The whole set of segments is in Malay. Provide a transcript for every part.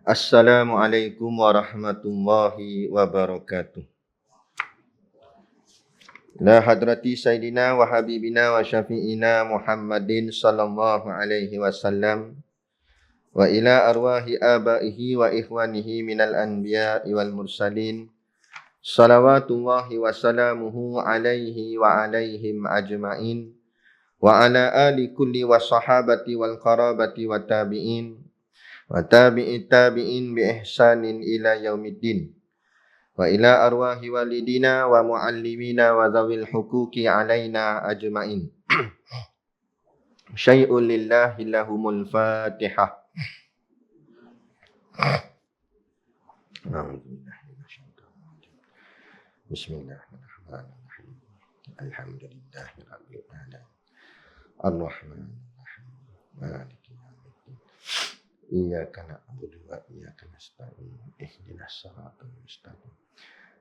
Assalamualaikum warahmatullahi wabarakatuh. La hadrati Sayyidina wa Habibina wa Syafi'ina Muhammadin sallallahu alaihi wasallam wa ila arwahi abaihi wa ikhwanihi minal anbiya'i wal mursalin salawatullahi wa salamuhu alaihi wa alaihim ajma'in wa ala ali kulli wa sahabati wal qarabati wa tabi'in wa tabi'i tabi'in bi ihsanin ila yaumiddin wa ila arwahi walidina wa muallimina wa zawil huquqi alaina ajma'in. Syai'un lillahi lahumul fatihah. Bismillahirrahmanirrahim. Alhamdulillahi rabbil alamin. Ar-Rahmanir Rahim. Maliki yaumiddin. Iyyaka na'budu wa iyyaka nasta'in. Ihdinas siratal mustaqim.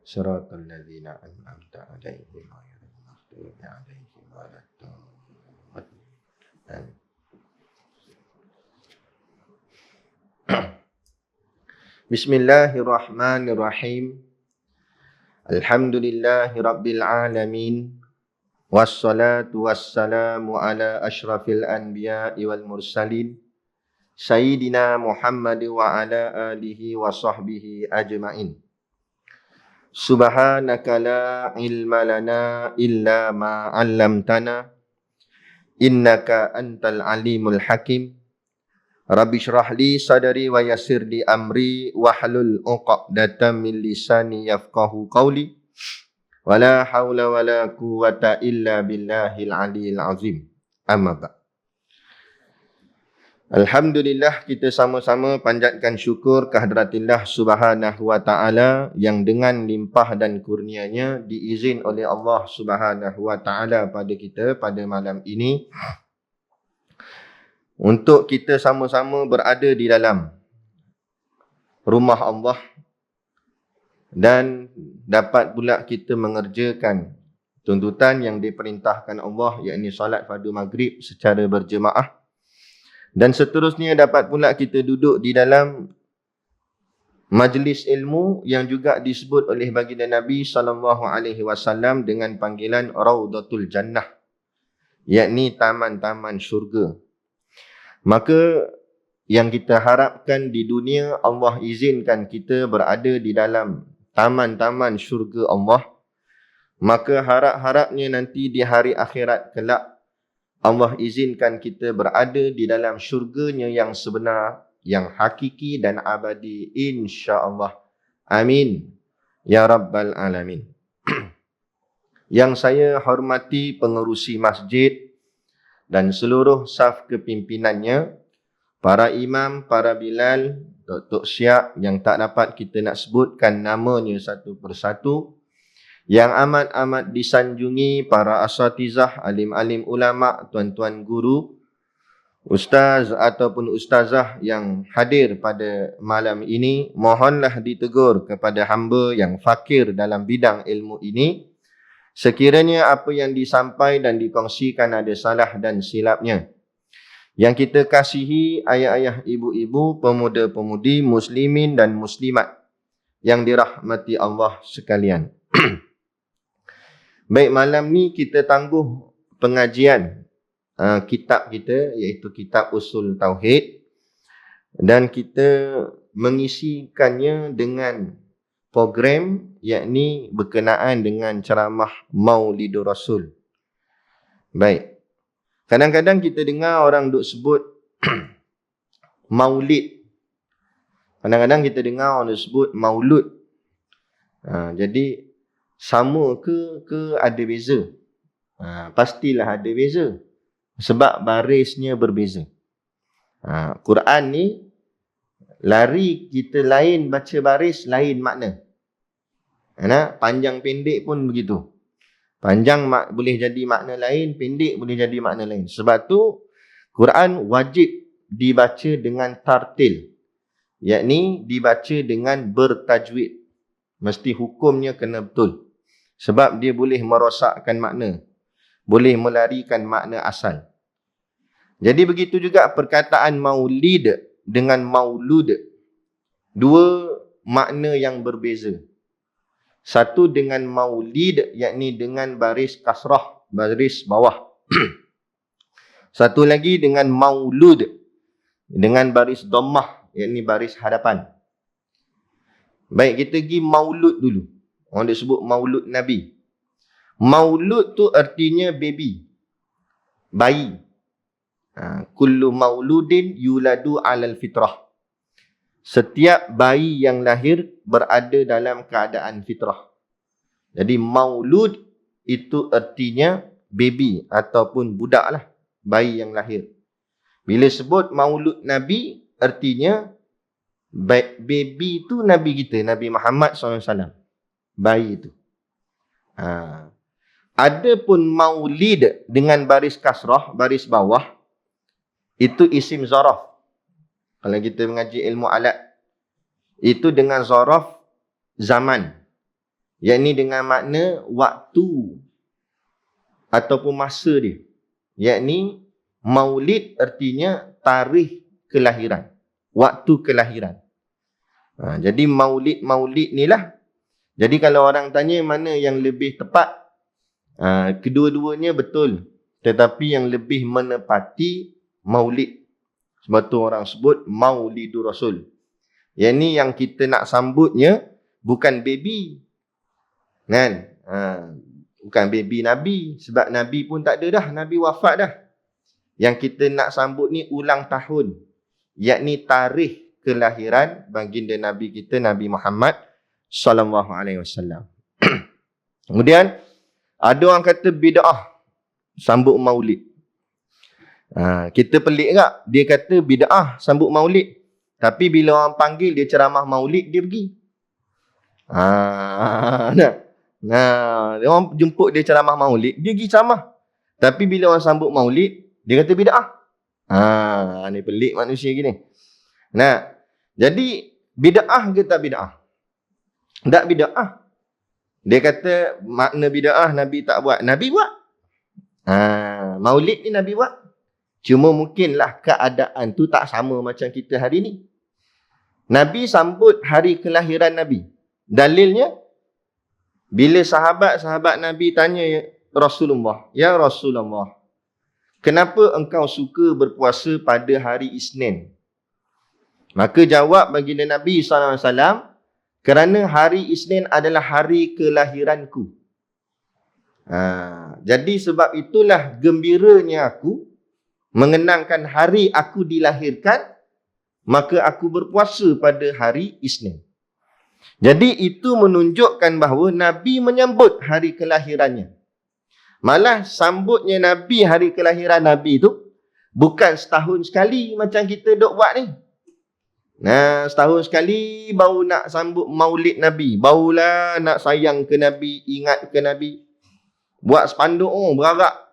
Siratal ladzina an'amta 'alaihim ghairil maghdubi 'alaihim waladdallin. Bismillahirrahmanirrahim. Alhamdulillahi rabbil alamin. Wassalatu wassalamu ala asyrafil anbiya'i wal mursalin Sayyidina Muhammad wa ala alihi wa sahbihi ajma'in. Subhanaka la ilma lana illa ma 'allamtana innaka antal alimul hakim. Rabbi shrah li sadri wa yassir li amri wahlul 'uqdatam min lisani yafqahu qawli. Wala haula wala quwwata illa billahil aliyil azim. Amma ba'. Alhamdulillah, kita sama-sama panjatkan syukur kehadраtillah subhanahu wa ta'ala yang dengan limpah dan kurnianya diizin oleh Allah subhanahu wa ta'ala pada kita pada malam ini untuk kita sama-sama berada di dalam rumah Allah dan dapat pula kita mengerjakan tuntutan yang diperintahkan Allah, yakni solat fardu maghrib secara berjemaah. Dan seterusnya dapat pula kita duduk di dalam majlis ilmu yang juga disebut oleh baginda Nabi SAW dengan panggilan Raudatul Jannah, yakni taman-taman syurga. Maka yang kita harapkan di dunia, Allah izinkan kita berada di dalam taman-taman syurga Allah. Maka harap-harapnya nanti di hari akhirat kelak Allah izinkan kita berada di dalam syurganya yang sebenar, yang hakiki dan abadi, insya-Allah. Amin ya rabbal alamin. Yang saya hormati pengerusi masjid dan seluruh saf kepimpinannya, para imam, para bilal, tok-tok syiak yang tak dapat kita nak sebutkan namanya satu persatu, yang amat-amat disanjungi para asatizah, alim-alim ulama, tuan-tuan guru, ustaz ataupun ustazah yang hadir pada malam ini, mohonlah ditegur kepada hamba yang fakir dalam bidang ilmu ini. Sekiranya apa yang disampaikan dan dikongsikan ada salah dan silapnya. Yang kita kasihi ayah-ayah, ibu-ibu, pemuda-pemudi, muslimin dan muslimat yang dirahmati Allah sekalian. Baik, malam ni kita tangguh pengajian kitab kita, iaitu kitab Usul Tauhid, dan kita mengisikannya dengan program, yakni berkenaan dengan ceramah Maulidur Rasul. Baik, kadang-kadang kita dengar orang duk sebut maulid, kadang-kadang kita dengar orang duk sebut maulud. Jadi sama ke ada beza? Pastilah ada beza, sebab barisnya berbeza. Quran ni lari kita lain, baca baris lain makna. Panjang pendek pun begitu. Panjang boleh jadi makna lain, pendek boleh jadi makna lain. Sebab tu Quran wajib dibaca dengan tartil, yakni dibaca dengan bertajwid. Mesti hukumnya kena betul. Sebab dia boleh merosakkan makna, boleh melarikan makna asal. Jadi begitu juga perkataan maulid dengan maulud. dua makna yang berbeza. Satu dengan maulid, yakni dengan baris kasrah, baris bawah. Satu lagi dengan maulud, dengan baris dhammah, yakni baris hadapan. Baik, kita pergi maulud dulu. Orang disebut maulud Nabi. Maulud tu artinya baby, bayi. Kullu mauludin yuladu alal fitrah. Setiap bayi yang lahir berada dalam keadaan fitrah. Jadi maulud itu artinya baby ataupun budak lah, bayi yang lahir. Bila sebut maulud Nabi, artinya baby itu Nabi kita, Nabi Muhammad SAW. Bayi itu. Adapun maulid dengan baris kasrah, baris bawah, itu isim zaraf. Kalau kita mengaji ilmu alat, itu dengan zaraf zaman, yakni dengan makna waktu ataupun masa dia. Yakni maulid artinya tarikh kelahiran, waktu kelahiran. Jadi maulid ni lah. Jadi kalau orang tanya mana yang lebih tepat, kedua-duanya betul, tetapi yang lebih menepati maulid. Sebab tu orang sebut Maulidur Rasul. Yang ni yang kita nak sambutnya bukan baby. Kan? Bukan baby Nabi. Sebab Nabi pun tak ada dah. Nabi wafat dah. Yang kita nak sambut ni ulang tahun. Yakni tarikh kelahiran baginda Nabi kita, Nabi Muhammad sallallahu alaihi wasallam. Kemudian ada orang kata bid'ah sambut maulid. Kita pelik tak? Dia kata bid'ah sambut maulid. Tapi bila orang panggil dia ceramah maulid, dia pergi. Orang jemput dia ceramah maulid, dia pergi ceramah. Tapi bila orang sambut maulid, dia kata bid'ah. Ni pelik manusia gini. Jadi bid'ah ke tak bid'ah? Tak bid'ah. Dia kata makna bid'ah Nabi tak buat. Nabi buat. Maulid ni Nabi buat. Cuma mungkinlah keadaan tu tak sama macam kita hari ni. Nabi sambut hari kelahiran Nabi. Dalilnya, bila sahabat-sahabat Nabi tanya Rasulullah, "Ya Rasulullah, kenapa engkau suka berpuasa pada hari Isnin?" Maka jawab baginda Nabi SAW, "Kerana hari Isnin adalah hari kelahiranku." Jadi sebab itulah gembiranya aku mengenangkan hari aku dilahirkan, maka aku berpuasa pada hari Isnin. Jadi itu menunjukkan bahawa Nabi menyambut hari kelahirannya. Malah sambutnya Nabi hari kelahiran Nabi itu bukan setahun sekali macam kita duk buat ni. Setahun sekali baru nak sambut maulid Nabi, barulah nak sayang ke Nabi, ingat ke Nabi. Buat spanduk berarak.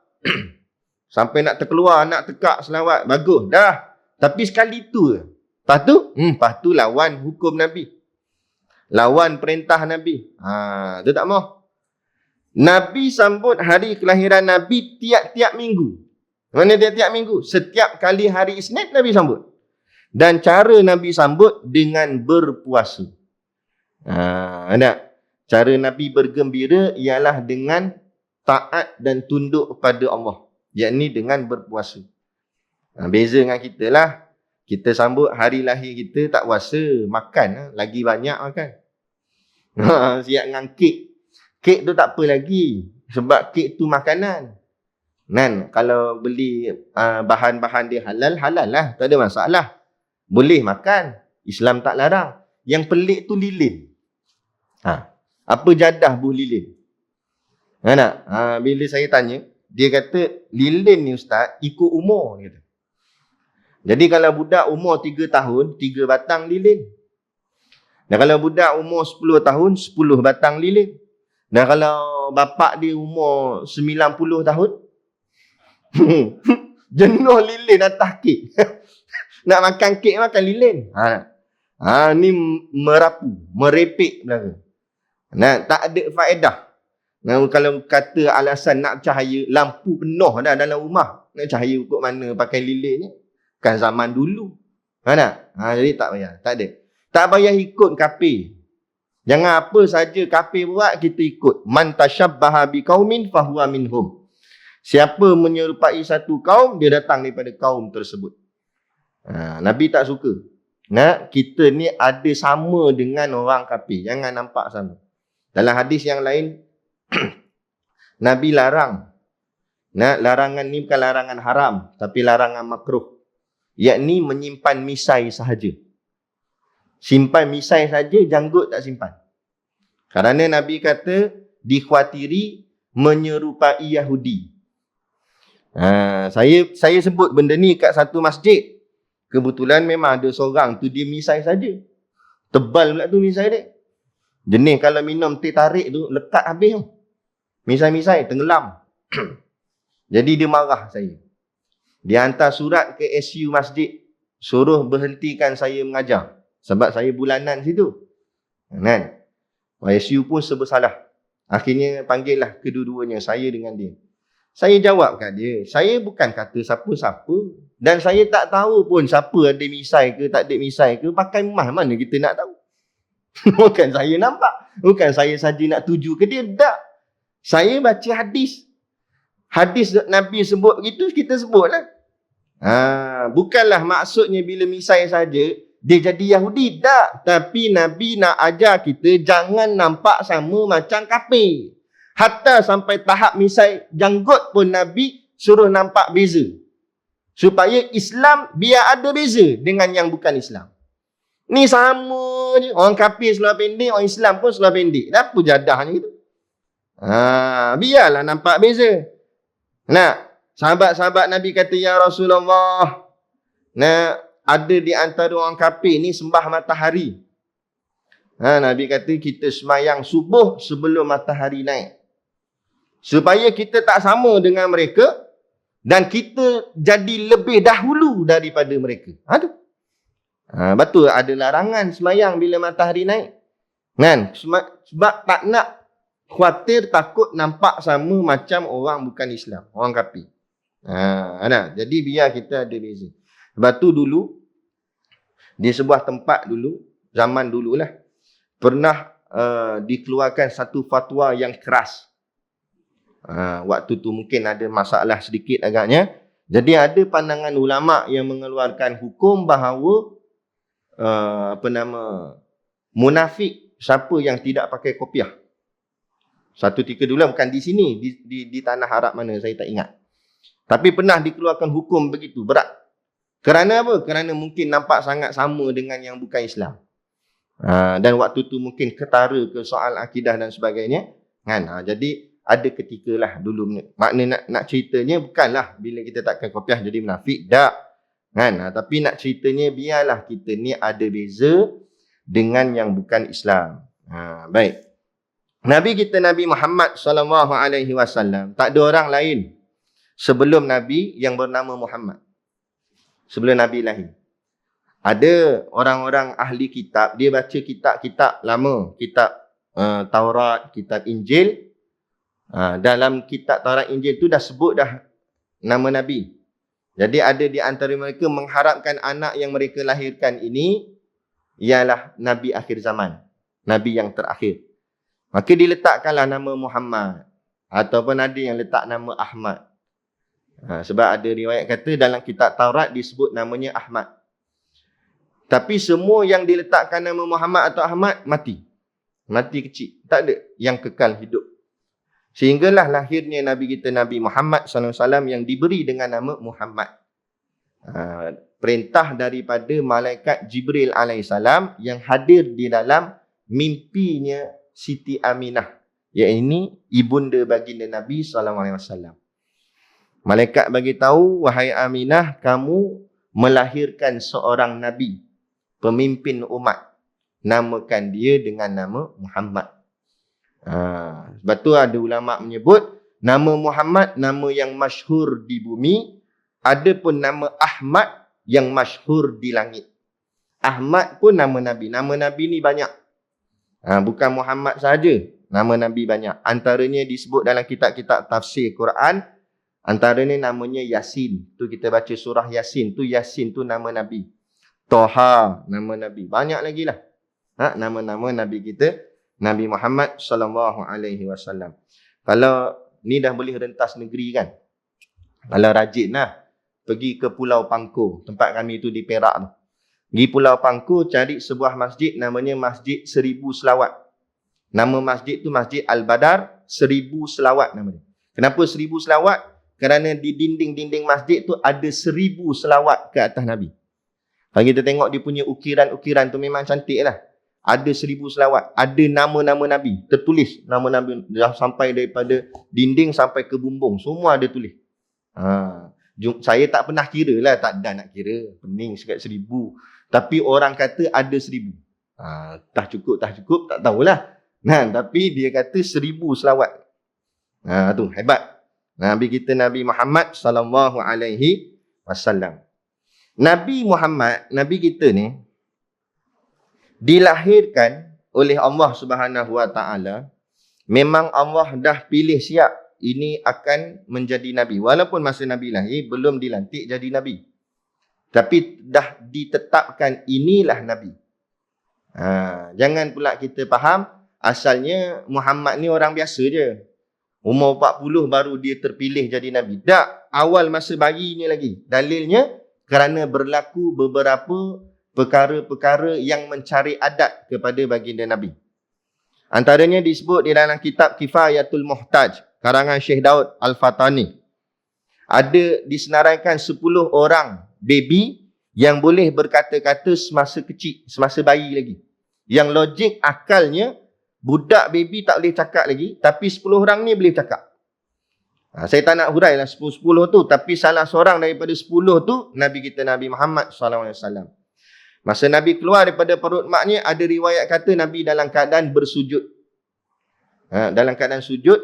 Sampai nak terkeluar, nak tekak selawat. Bagus, dah. Tapi sekali tu. Lepas tu lawan hukum Nabi. Lawan perintah Nabi. Tu tak mau. Nabi sambut hari kelahiran Nabi tiap-tiap minggu. Mana tiap-tiap minggu? Setiap kali hari Isnin Nabi sambut. Dan cara Nabi sambut dengan berpuasa. Cara Nabi bergembira ialah dengan taat dan tunduk kepada Allah. Yakni dengan berpuasa. Beza dengan kita lah. Kita sambut hari lahir kita tak puasa. Makan. Lagi banyak makan. Siap dengan kek. Kek tu tak apa lagi. Sebab kek tu makanan. Kalau beli bahan-bahan dia halal, halal lah. Tak ada masalah. Boleh makan. Islam tak larang. Yang pelik tu lilin. Apa jadah buh lilin? Bila saya tanya, dia kata, lilin ni ustaz, ikut umur. Dia kata. Jadi kalau budak umur 3 tahun, 3 batang lilin. Dan kalau budak umur 10 tahun, 10 batang lilin. Dan kalau bapak dia umur 90 tahun, jenuh lilin atas kek. Nak makan kek, makan lilin. Ni merapu, merepek belaka. Tak ada faedah. Kalau kata alasan nak cahaya, lampu penuh dah dalam rumah. Nak cahaya ikut mana pakai lilin ni? Kan zaman dulu. Jadi tak payah. Tak ada. Tak payah ikut kafir. Jangan apa saja kafir buat, kita ikut. Man tashabbaha biqaumin fahuwa minhum. Siapa menyerupai satu kaum, dia datang daripada kaum tersebut. Nabi tak suka. Kita ni ada sama dengan orang kafir. Jangan nampak sama. Dalam hadis yang lain, Nabi larang. Larangan ni bukan larangan haram, tapi larangan makruh. Yakni menyimpan misai sahaja. Simpan misai saja, janggut tak simpan. Kerana Nabi kata, dikhawatiri menyerupai Yahudi. Saya sebut benda ni kat satu masjid. Kebetulan memang ada seorang tu, dia misai saja. Tebal pula tu misai dia. Jenis kalau minum teh tarik tu, lekat habis tu. Misai-misai, tenggelam. Jadi dia marah saya. Dia hantar surat ke SU masjid. Suruh berhentikan saya mengajar. Sebab saya bulanan situ. Kan? SU pun serba Akhirnya panggil lah kedua-duanya, saya dengan dia. Saya jawab kat dia, saya bukan kata siapa-siapa. Dan saya tak tahu pun siapa ada misai ke tak ada misai ke. Pakai emas mana kita nak tahu. Bukan saya nampak. Bukan saya saja nak tuju ke dia. Tak. Saya baca hadis. Hadis Nabi sebut begitu, kita sebutlah. Bukanlah maksudnya bila misai saja, dia jadi Yahudi. Tak. Tapi Nabi nak ajar kita jangan nampak sama macam kafir. Hatta sampai tahap misai janggut pun Nabi suruh nampak beza. Supaya Islam biar ada beza dengan yang bukan Islam. Ni sama je. Orang kafir seluar pendek, orang Islam pun seluar pendek. Apa jadahnya gitu? Biarlah nampak beza. Sahabat-sahabat Nabi kata, ya Rasulullah, ada di antara orang kafir ni sembah matahari. Nabi kata kita semayang subuh sebelum matahari naik. Supaya kita tak sama dengan mereka dan kita jadi lebih dahulu daripada mereka. Betul ada larangan semayang bila matahari naik. Kan? Sebab tak nak khawatir takut nampak sama macam orang bukan Islam, orang kafir. Jadi biar kita ada beza. Sebab tu dulu, di sebuah tempat dulu, zaman dululah, pernah dikeluarkan satu fatwa yang keras. Waktu tu mungkin ada masalah sedikit agaknya. Jadi ada pandangan ulama yang mengeluarkan hukum bahawa munafik siapa yang tidak pakai kopiah. Satu tiga dulu bukan di sini, di tanah Arab mana saya tak ingat. Tapi pernah dikeluarkan hukum begitu berat. Kerana apa? Kerana mungkin nampak sangat sama dengan yang bukan Islam. Dan waktu tu mungkin ketara ke soal akidah dan sebagainya. Kan? Jadi ada ketikalah dulu. Makna nak ceritanya bukanlah bila kita takkan kopiah jadi munafik. Tak. Kan? Tapi nak ceritanya biarlah kita ni ada beza dengan yang bukan Islam. Baik. Nabi kita Nabi Muhammad SAW, tak ada orang lain sebelum Nabi yang bernama Muhammad. Sebelum Nabi lahir. Ada orang-orang ahli kitab, dia baca kitab-kitab lama, kitab Taurat, kitab Injil. Dalam kitab Taurat Injil tu dah sebut dah nama Nabi. Jadi ada di antara mereka mengharapkan anak yang mereka lahirkan ini ialah Nabi akhir zaman, Nabi yang terakhir. Maka diletakkanlah nama Muhammad. Ataupun ada yang letak nama Ahmad. Sebab ada riwayat kata dalam kitab Taurat disebut namanya Ahmad. Tapi semua yang diletakkan nama Muhammad atau Ahmad mati. Mati kecil. Tak ada yang kekal hidup. Sehinggalah lahirnya Nabi kita Nabi Muhammad SAW yang diberi dengan nama Muhammad. Perintah daripada malaikat Jibril alaihissalam yang hadir di dalam mimpinya Siti Aminah, iaitu ibunda baginda Nabi SAW. Malaikat bagi tahu, wahai Aminah, kamu melahirkan seorang Nabi, pemimpin umat. Namakan dia dengan nama Muhammad. Sebab tu ada ulama menyebut, nama Muhammad, nama yang masyhur di bumi. Ada pun nama Ahmad yang masyhur di langit. Ahmad pun nama Nabi. Nama Nabi ni banyak. Bukan Muhammad saja, nama Nabi banyak. Antaranya disebut dalam kitab-kitab tafsir Quran. Antaranya namanya Yasin. Tu kita baca surah Yasin. Tu Yasin tu nama Nabi. Toha nama Nabi. Banyak lagi lah. Nama-nama Nabi kita, Nabi Muhammad sallallahu alaihi wasallam. Kalau ni dah boleh rentas negeri kan. Kalau rajin lah, pergi ke Pulau Pangkor, tempat kami tu di Perak tu. Pergi Pulau Pangkor, cari sebuah masjid namanya Masjid 1000 Selawat. Nama masjid tu Masjid Al-Badar 1000 Selawat nama dia. Kenapa 1000 selawat? Kerana di dinding-dinding masjid tu ada 1000 selawat ke atas Nabi. Kalau kita tengok dia punya ukiran-ukiran tu memang cantik lah. Ada 1000 selawat. Ada nama-nama Nabi. Tertulis nama Nabi. Dah sampai daripada dinding sampai ke bumbung. Semua ada tulis. Saya tak pernah kira lah. Tak ada nak kira. Pening sekat 1000. Tapi orang kata ada 1000. Tak cukup, tak tahulah. Tapi dia kata 1000 selawat. Tu hebat. Nabi kita Nabi Muhammad sallallahu alaihi wasallam. Nabi Muhammad, Nabi kita ni dilahirkan oleh Allah Subhanahu wa taala. Memang Allah dah pilih siap ini akan menjadi nabi. Walaupun masa Nabi lahir belum dilantik jadi nabi. Tapi dah ditetapkan inilah nabi. Jangan pula kita faham asalnya Muhammad ni orang biasa je. Umur 40 baru dia terpilih jadi nabi. Tak, awal masa bayinya lagi. Dalilnya kerana berlaku beberapa perkara-perkara yang mencari adat kepada baginda Nabi. Antaranya disebut di dalam kitab Kifayatul Muhtaj, karangan Syekh Daud Al-Fatani. Ada disenaraikan 10 orang baby yang boleh berkata-kata semasa kecil, semasa bayi lagi. Yang logik akalnya, budak baby tak boleh cakap lagi, tapi 10 orang ni boleh cakap. Saya tak nak hurailah 10 tu, tapi salah seorang daripada 10 tu, Nabi kita Nabi Muhammad SAW. Masa Nabi keluar daripada perut maknya, ada riwayat kata Nabi dalam keadaan bersujud. Dalam keadaan sujud,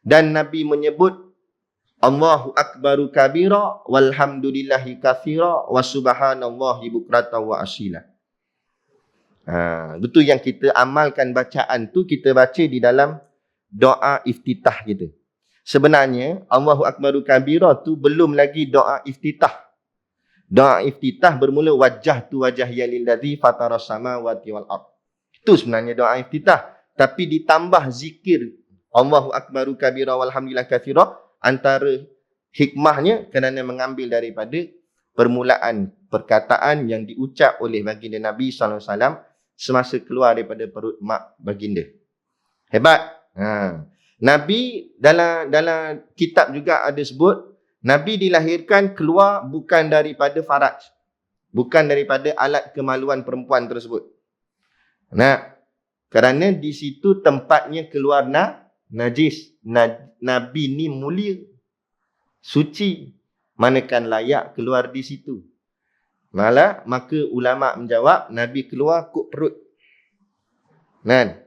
dan Nabi menyebut, Allahu Akbaru kabira, walhamdulillahi kathira, wa subhanallahi bukratan wa asila. Itu yang kita amalkan bacaan tu, kita baca di dalam doa iftitah kita. Sebenarnya Allahu Akbaru kabira tu belum lagi doa iftitah. Doa iftitah bermula wajah tu wajah yalillazi fataras samawati wal ard. Itu sebenarnya doa iftitah. Tapi ditambah zikir Allahu Akbaru kabira walhamdulillah katsira, antara hikmahnya kerana mengambil daripada permulaan perkataan yang diucap oleh baginda Nabi SAW semasa keluar daripada perut mak baginda. Hebat. Nabi dalam kitab juga ada sebut, Nabi dilahirkan keluar bukan daripada faraj. Bukan daripada alat kemaluan perempuan tersebut. Kerana di situ tempatnya keluar najis. Nabi ni mulia, suci. Manakan layak keluar di situ. Maka ulama menjawab, Nabi keluar kut perut.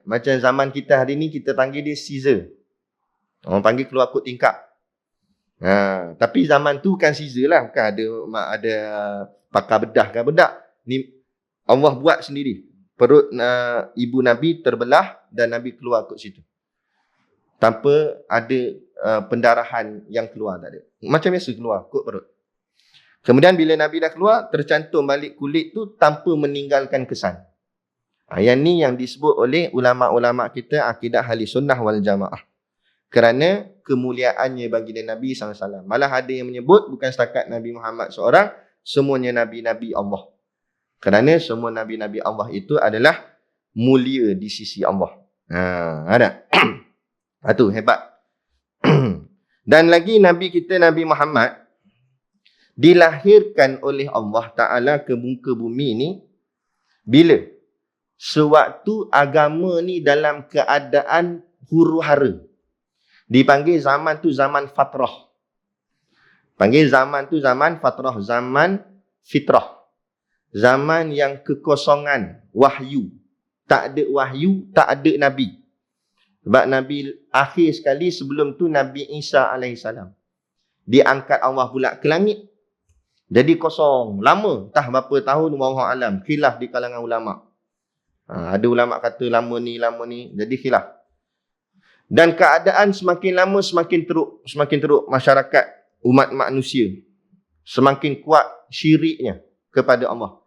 Macam zaman kita hari ni, kita panggil dia Caesar. Orang panggil keluar kut tingkap. Tapi zaman tu kan Caesar lah. Bukan ada pakar bedah kan bedak. Ni Allah buat sendiri. Perut ibu Nabi terbelah dan Nabi keluar kut situ. Tanpa ada pendarahan yang keluar, tak ada. Macam biasa keluar kut perut. Kemudian bila Nabi dah keluar, tercantum balik kulit tu tanpa meninggalkan kesan. Yang ni yang disebut oleh ulama-ulama kita akidah ahli sunnah wal jamaah. Kerana kemuliaannya baginda Nabi SAW. Malah ada yang menyebut bukan setakat Nabi Muhammad seorang, semuanya Nabi-Nabi Allah. Kerana semua Nabi-Nabi Allah itu adalah mulia di sisi Allah. Ada. Itu hebat. Dan lagi Nabi kita Nabi Muhammad dilahirkan oleh Allah Ta'ala ke muka bumi ni bila? Sewaktu agama ni dalam keadaan huru-hara. Dipanggil zaman tu zaman fatrah. Panggil zaman tu zaman fatrah, zaman fitrah. Zaman yang kekosongan wahyu. Tak ada wahyu, tak ada Nabi. Sebab Nabi akhir sekali sebelum tu Nabi Isa AS. Diangkat Allah pula ke langit. Jadi kosong. Lama. Entah berapa tahun, wallahu alam. Khilaf di kalangan ulama'. Ada ulama' kata lama ni. Jadi khilaf. Dan keadaan semakin lama semakin teruk masyarakat umat manusia. Semakin kuat syiriknya kepada Allah.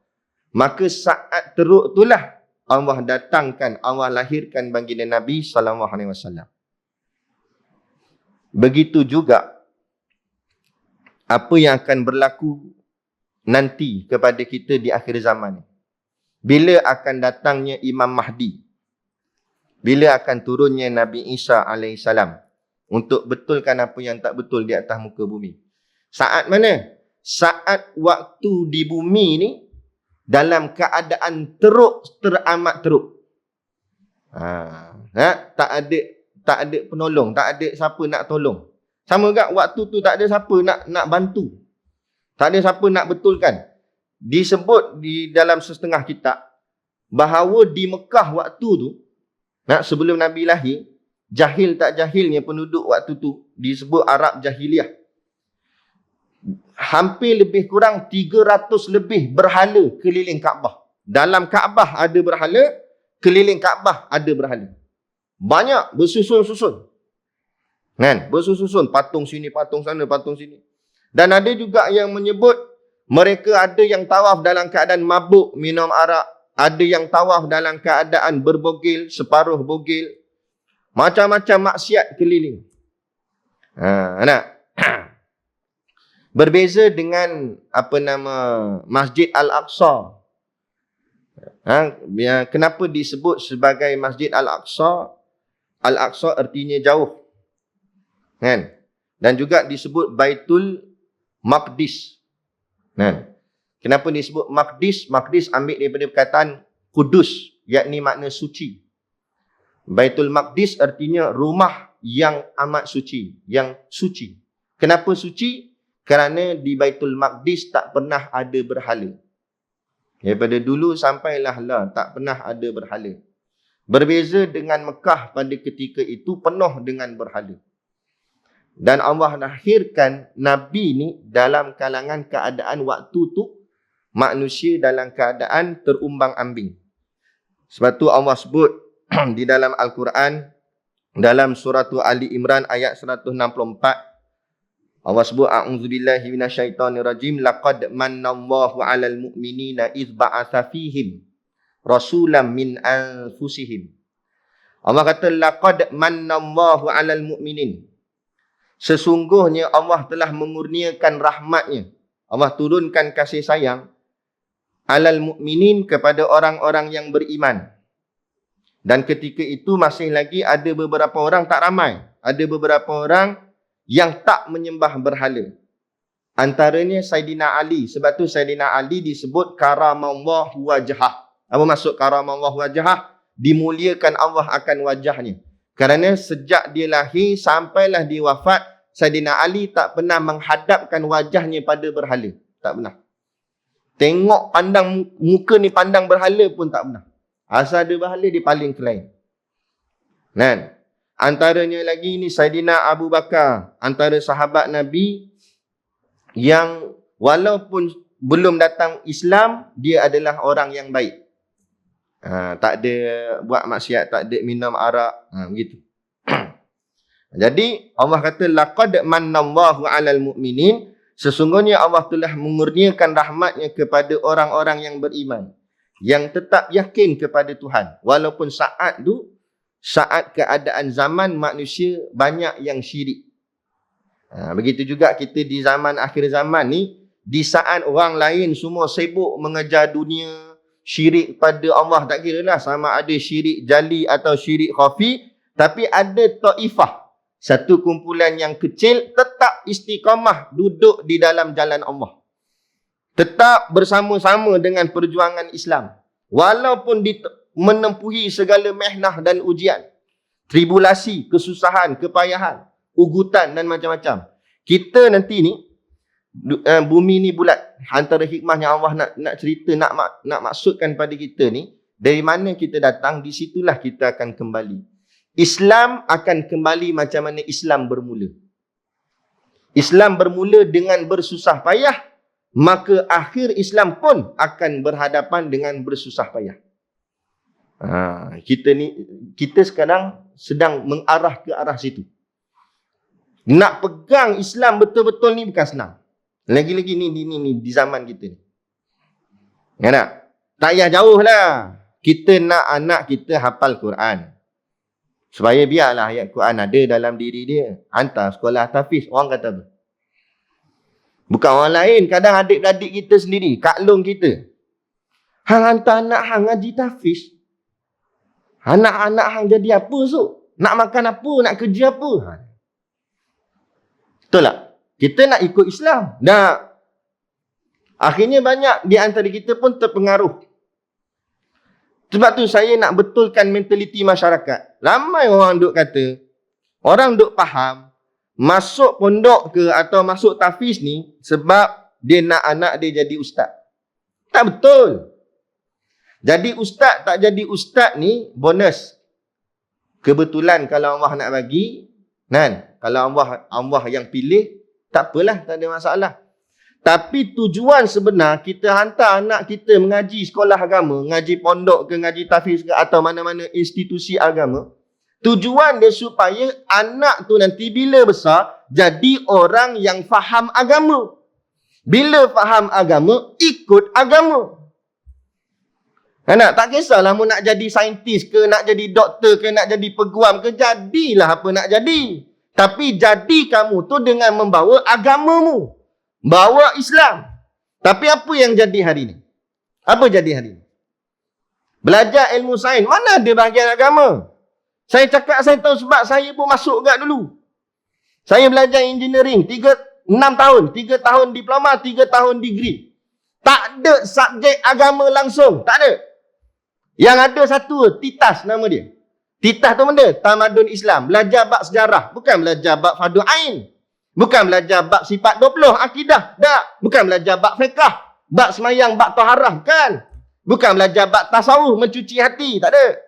Maka saat teruk itulah Allah datangkan, Allah lahirkan baginda Nabi SAW. Begitu juga apa yang akan berlaku nanti kepada kita di akhir zaman. Bila akan datangnya Imam Mahdi. Bila akan turunnya Nabi Isa AS untuk betulkan apa yang tak betul di atas muka bumi. Saat mana? Saat waktu di bumi ni dalam keadaan teramat teruk. Tak ada penolong, tak ada siapa nak tolong. Sama juga waktu tu tak ada siapa nak bantu. Tak ada siapa nak betulkan. Disebut di dalam setengah kitab bahawa di Mekah waktu tu, sebelum Nabi lahir, jahil tak jahilnya penduduk waktu tu disebut Arab Jahiliyah. Hampir lebih kurang 300 lebih berhala keliling Kaabah. Dalam Kaabah ada berhala, keliling Kaabah ada berhala. Banyak bersusun-susun. Bersusun-susun, patung sini, patung sana, patung sini. Dan ada juga yang menyebut mereka ada yang tawaf dalam keadaan mabuk, minum arak. Ada yang tawaf dalam keadaan berbogil, separuh bogil. Macam-macam maksiat keliling. Berbeza dengan Masjid Al-Aqsa. Kenapa disebut sebagai Masjid Al-Aqsa? Al-Aqsa artinya jauh. Dan juga disebut Baitul Maqdis. Kenapa disebut Maqdis? Maqdis ambil daripada perkataan Kudus, yakni makna suci. Baitul Maqdis artinya rumah yang amat suci, yang suci. Kenapa suci? Kerana di Baitul Maqdis tak pernah ada berhala. Daripada dulu sampailah tak pernah ada berhala. Berbeza dengan Mekah pada ketika itu penuh dengan berhala. Dan Allah lahirkan Nabi ni dalam kalangan keadaan waktu tu manusia dalam keadaan terumbang-ambing. Sebab tu Allah sebut di dalam Al-Quran, dalam surah Ali Imran ayat 164, Allah sebut, a'udzubillahi minasyaitonirrajim, laqad mannallahu 'alal mu'minina idz ba'atsa fihim rasulan min anfusihim. Allah kata laqad mannallahu 'alal mu'minin. Sesungguhnya Allah telah mengurniakan rahmatnya. Allah turunkan kasih sayang 'alal mu'minin kepada orang-orang yang beriman. Dan ketika itu masih lagi ada beberapa orang, tak ramai, ada beberapa orang yang tak menyembah berhala. Antaranya Saidina Ali. Sebab tu Saidina Ali disebut karamallahu wajhah. Apa maksud karamallahu wajhah? Dimuliakan Allah akan wajahnya. Kerana sejak dia lahir sampailah dia wafat, Saidina Ali tak pernah menghadapkan wajahnya pada berhala. Tak pernah. Tengok pandang muka ni, pandang berhala pun tak pernah. Asal ada berhala dia paling kelain. Antaranya lagi ni Saidina Abu Bakar, antara sahabat Nabi yang walaupun belum datang Islam, dia adalah orang yang baik. Tak ada buat maksiat, tak ada minum arak, begitu. Jadi Allah kata laqad mannallahu 'alal mu'minin, sesungguhnya Allah telah mengurniakan rahmatnya kepada orang-orang yang beriman, yang tetap yakin kepada Tuhan walaupun saat keadaan zaman manusia banyak yang syirik. Begitu juga kita di zaman akhir zaman ni, di saat orang lain semua sibuk mengejar dunia, syirik pada Allah, tak kira lah sama ada syirik jali atau syirik khafi, tapi ada taifah, satu kumpulan yang kecil tetap istiqamah duduk di dalam jalan Allah. Tetap bersama-sama dengan perjuangan Islam. Walaupun menempuhi segala mehnah dan ujian, tribulasi, kesusahan, kepayahan, ugutan dan macam-macam. Kita nanti ni, bumi ni bulat. Antara hikmahnya Allah nak cerita, nak maksudkan pada kita ni, dari mana kita datang, di situlah kita akan kembali. Islam akan kembali macam mana Islam bermula. Islam bermula dengan bersusah payah, maka akhir Islam pun akan berhadapan dengan bersusah payah. Kita sekarang sedang mengarah ke arah situ. Nak pegang Islam betul-betul ni bukan senang. Lagi-lagi ni di zaman kita ni. Tak payah jauh lah. kita nak anak kita hafal Quran. Supaya biarlah ayat Quran ada dalam diri dia. Hantar sekolah tahfiz. Orang kata apa? Bukan orang lain. Kadang adik-adik kita sendiri. Kak long kita. Hang hantar anak hang ngaji tahfiz. Anak-anak hang jadi apa so? Nak makan apa? Nak kerja apa? Betul tak? Kita nak ikut Islam. Akhirnya banyak di antara kita pun terpengaruh. Sebab tu saya nak betulkan mentaliti masyarakat. Ramai orang duk kata, orang duk faham, masuk pondok ke atau masuk tahfiz ni sebab dia nak anak dia jadi ustaz. Tak betul. Jadi ustaz tak jadi ustaz ni bonus. Kebetulan kalau Allah nak bagi, kan? Kalau Allah yang pilih, tak apalah, tak ada masalah. Tapi tujuan sebenar kita hantar anak kita mengaji sekolah agama, ngaji pondok ke, ngaji tahfiz ke atau mana-mana institusi agama. Tujuan dia supaya anak tu nanti bila besar jadi orang yang faham agama. Bila faham agama, ikut agama. Anak tak kisahlah mu nak jadi saintis ke, nak jadi doktor ke, nak jadi peguam ke, jadilah apa nak jadi. Tapi jadi kamu tu dengan membawa agamamu. Bawa Islam. Tapi apa yang jadi hari ni? Apa jadi hari ni? Belajar ilmu sains. Mana ada bahagian agama? Saya cakap saya tahu sebab saya pun masuk kat dulu. Saya belajar engineering 6 tahun. 3 tahun diploma, 3 tahun degree. Tak ada subjek agama langsung. Tak ada. Yang ada satu, Titas nama dia. Titas tu benda, Tamadun Islam. Belajar bab sejarah. Bukan belajar bab fardu ain. Bukan belajar bab sifat 20, akidah. Tak. Bukan belajar bab fiqah. Bab semayang, bab taharah. Kan? Bukan belajar bab tasawuf, mencuci hati. Tak ada.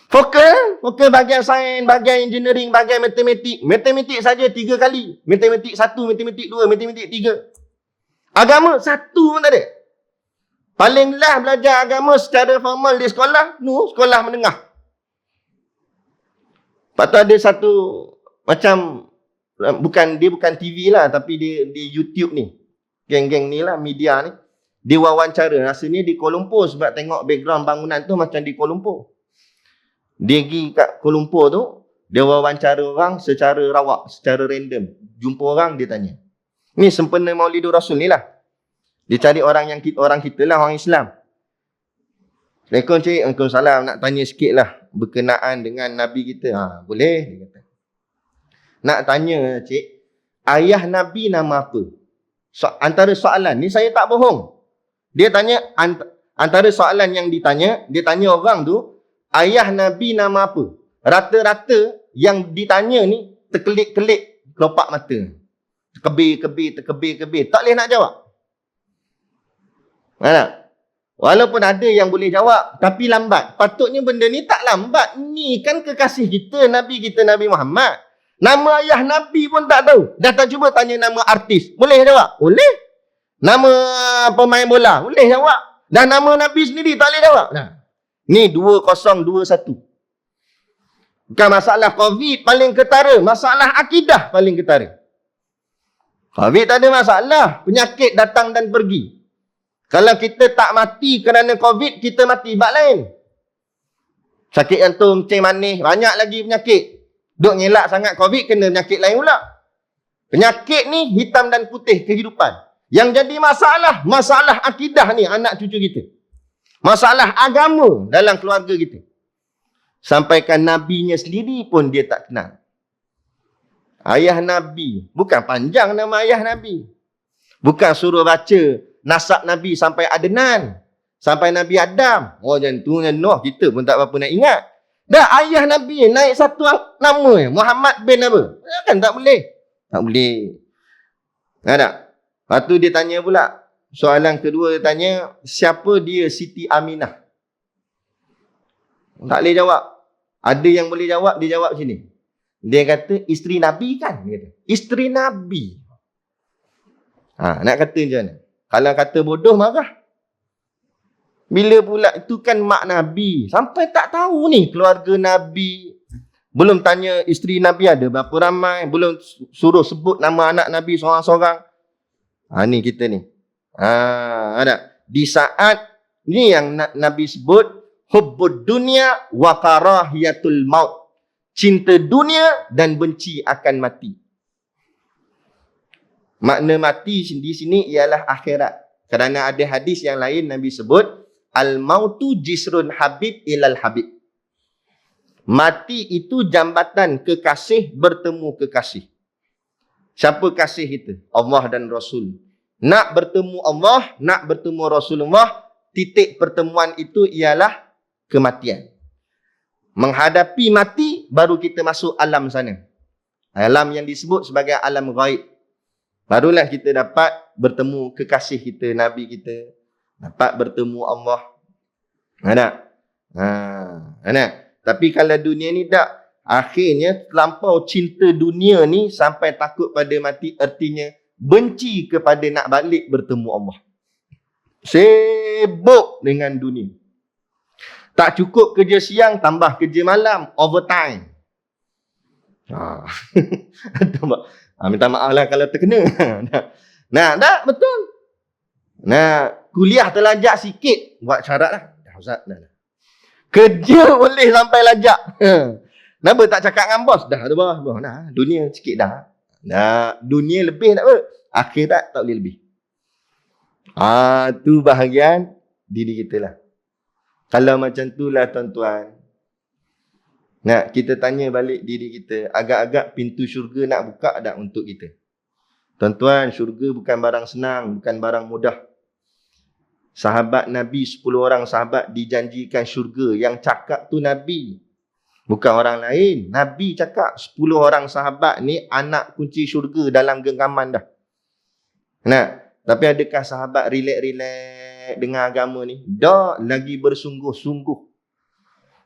Fokus bahagian sains, bahagian engineering, bahagian matematik. Matematik saja 3 kali. Matematik 1, matematik 2, matematik 3. Agama 1 pun tak ada. Paling lah belajar agama secara formal di sekolah. Sekolah menengah. Lepas tu ada satu macam bukan TV lah, tapi di YouTube ni. Geng-geng ni lah, media ni. Dia wawancara. Rasanya di Kuala Lumpur sebab tengok background bangunan tu macam di Kuala Lumpur. Dia pergi kat Kuala Lumpur tu, dia wawancara orang secara rawak, secara random. Jumpa orang, dia tanya. Ni sempena Maulidur Rasul ni lah. Dia cari orang kita lah, orang Islam. Assalamualaikum cik, Waalaikumsalam. Nak tanya sikit lah berkenaan dengan Nabi kita. Boleh? Dia kata. Nak tanya cik, ayah Nabi nama apa? Antara soalan ni saya tak bohong. Dia tanya, antara soalan yang ditanya, dia tanya orang tu, ayah Nabi nama apa? Rata-rata yang ditanya ni terkelip-kelip kelopak mata. Terkebir-kebir. Tak boleh nak jawab. Mana? Walaupun ada yang boleh jawab, tapi lambat. Patutnya benda ni tak lambat. Ni kan kekasih kita, Nabi kita, Nabi Muhammad. Nama ayah Nabi pun tak tahu. Dah tak cuba tanya nama artis. Boleh jawab? Boleh. Nama pemain bola. Boleh jawab. Dah nama Nabi sendiri tak boleh jawab. Nah. Ni 2021. Bukan masalah COVID paling ketara. Masalah akidah paling ketara. COVID tak ada masalah. Penyakit datang dan pergi. Kalau kita tak mati kerana COVID, kita mati bab lain. Sakit jantung, kencing manis, banyak lagi penyakit. Duk ngelak sangat COVID, kena penyakit lain pula. Penyakit ni hitam dan putih kehidupan. Yang jadi masalah akidah ni anak cucu kita. Masalah agama dalam keluarga kita. Sampaikan Nabinya sendiri pun dia tak kenal. Ayah Nabi. Bukan panjang nama ayah Nabi. Bukan suruh baca nasab Nabi sampai Adnan. Sampai Nabi Adam. Jantung Nuh kita pun tak apa nak ingat. Dah ayah Nabi naik satu nama. Muhammad bin apa? Kan tak boleh. Tak boleh. Tak? Lepas tu dia tanya pula. Soalan kedua dia tanya. Siapa dia Siti Aminah? Tak boleh jawab. Ada yang boleh jawab, dia jawab sini. Dia kata isteri Nabi kan? Dia kata, isteri Nabi. Nak kata macam mana? Kalau kata bodoh marah. Bila pula itu kan mak Nabi. Sampai tak tahu ni keluarga Nabi. Belum tanya isteri Nabi ada berapa ramai. Belum suruh sebut nama anak Nabi seorang-seorang. Ni kita ni. Ada. Di saat Ni yang Nabi sebut hubbud dunya wa karahiyatul maut. Cinta dunia dan benci akan mati. Makna mati di sini ialah akhirat. Kerana ada hadis yang lain Nabi sebut al-mautu jisrun habib ilal habib. Mati itu jambatan kekasih bertemu kekasih. Siapa kasih kita? Allah dan Rasul. Nak bertemu Allah, nak bertemu Rasulullah, titik pertemuan itu ialah kematian. Menghadapi mati, baru kita masuk alam sana. Alam yang disebut sebagai alam ghaib. Barulah kita dapat bertemu kekasih kita, Nabi kita. Dapat bertemu Allah. Ada? Ada? Tapi kalau dunia ni tak, akhirnya terlampau cinta dunia ni sampai takut pada mati, artinya benci kepada nak balik bertemu Allah. Sibuk dengan dunia. Tak cukup kerja siang, tambah kerja malam, overtime. Minta maaf lah kalau terkena. Nah, tak betul. Nah, kuliah terlajak sikit, buat syarat lah. Dah Ustaz, dah. Kerja boleh sampai lajak. Kenapa tak cakap dengan bos? Dah ada bos. Nah, dunia sikit dah. Nah, dunia lebih tak apa. Akhirat tak boleh lebih. Tu bahagian diri kita lah. Kalau macam tu lah tuan-tuan. Nak kita tanya balik diri kita. Agak-agak pintu syurga nak buka tak untuk kita? Tuan-tuan, syurga bukan barang senang. Bukan barang mudah. Sahabat Nabi, 10 orang sahabat dijanjikan syurga. Yang cakap tu Nabi. Bukan orang lain. Nabi cakap 10 orang sahabat ni anak kunci syurga dalam genggaman dah. Nah, tapi adakah sahabat relax-relax dengan agama ni? Dah, lagi bersungguh-sungguh.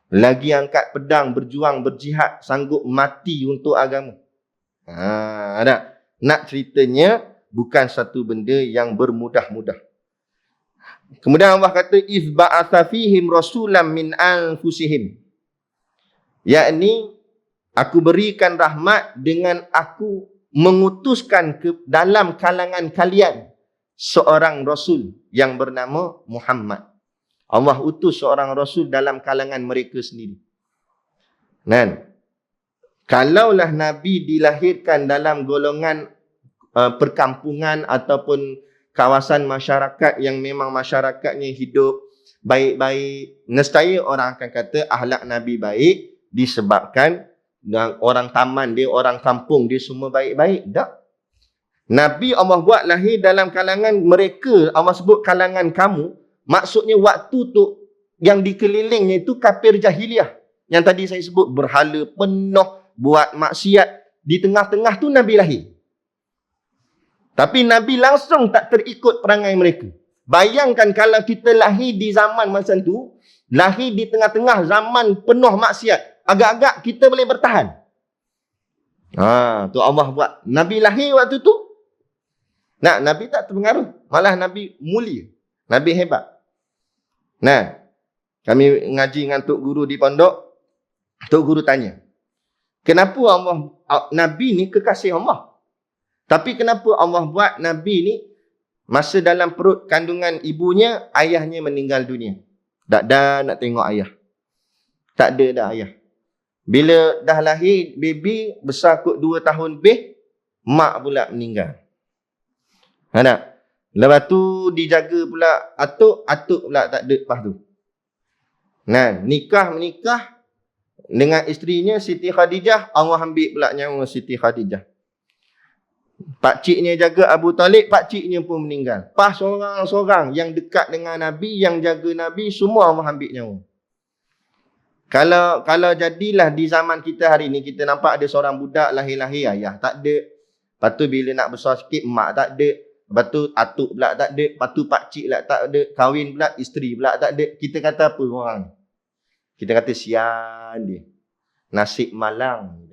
Lagi angkat pedang, berjuang, berjihad, sanggup mati untuk agama. Ada. Nak ceritanya bukan satu benda yang bermudah-mudah. Kemudian Allah kata iz ba'atsa fihim rasulan min anfusihim. Yakni aku berikan rahmat dengan aku mengutuskan ke dalam kalangan kalian seorang rasul yang bernama Muhammad. Allah utus seorang rasul dalam kalangan mereka sendiri. Dan kalaulah Nabi dilahirkan dalam golongan perkampungan ataupun kawasan masyarakat yang memang masyarakatnya hidup baik-baik, nescaya orang akan kata akhlak Nabi baik disebabkan orang taman dia, orang kampung dia semua baik-baik. Tak. Nabi Allah buat lahir dalam kalangan mereka, Allah sebut kalangan kamu, maksudnya waktu tu yang dikelilingnya itu kafir jahiliah. Yang tadi saya sebut berhala penuh, buat maksiat. Di tengah-tengah tu Nabi lahir. Tapi Nabi langsung tak terikut perangai mereka. Bayangkan kalau kita lahir di zaman macam tu, lahir di tengah-tengah zaman penuh maksiat, agak-agak kita boleh bertahan. Tu Allah buat. Nabi lahir waktu tu, Nabi tak terpengaruh. Malah Nabi mulia. Nabi hebat. Kami ngaji dengan Tok Guru di pondok. Tok Guru tanya, kenapa Nabi ni kekasih Allah? Tapi kenapa Allah buat Nabi ni masa dalam perut kandungan ibunya, ayahnya meninggal dunia? Tak ada nak tengok ayah. Tak ada dah ayah. Bila dah lahir baby, besar kot 2 tahun lebih, mak pula meninggal. Tak? Lepas tu dijaga pula atuk pula tak ada lepas tu. Menikah dengan isterinya Siti Khadijah, Allah ambil pula nyawa Siti Khadijah. Pakciknya jaga Abu Talib, pakciknya pun meninggal. Pas seorang-seorang yang dekat dengan Nabi, yang jaga Nabi, semua Allah ambil nyawa. Kalau jadilah di zaman kita hari ni, kita nampak ada seorang budak lahir-lahir, ayah tak ada. Lepas tu bila nak besar sikit, mak tak ada. Lepas tu atuk pula tak ada. Lepas tu pakcik pula tak ada. Kahwin pula, isteri pula tak ada. Kita kata apa orang? Kita kata sian dia. Nasib malang.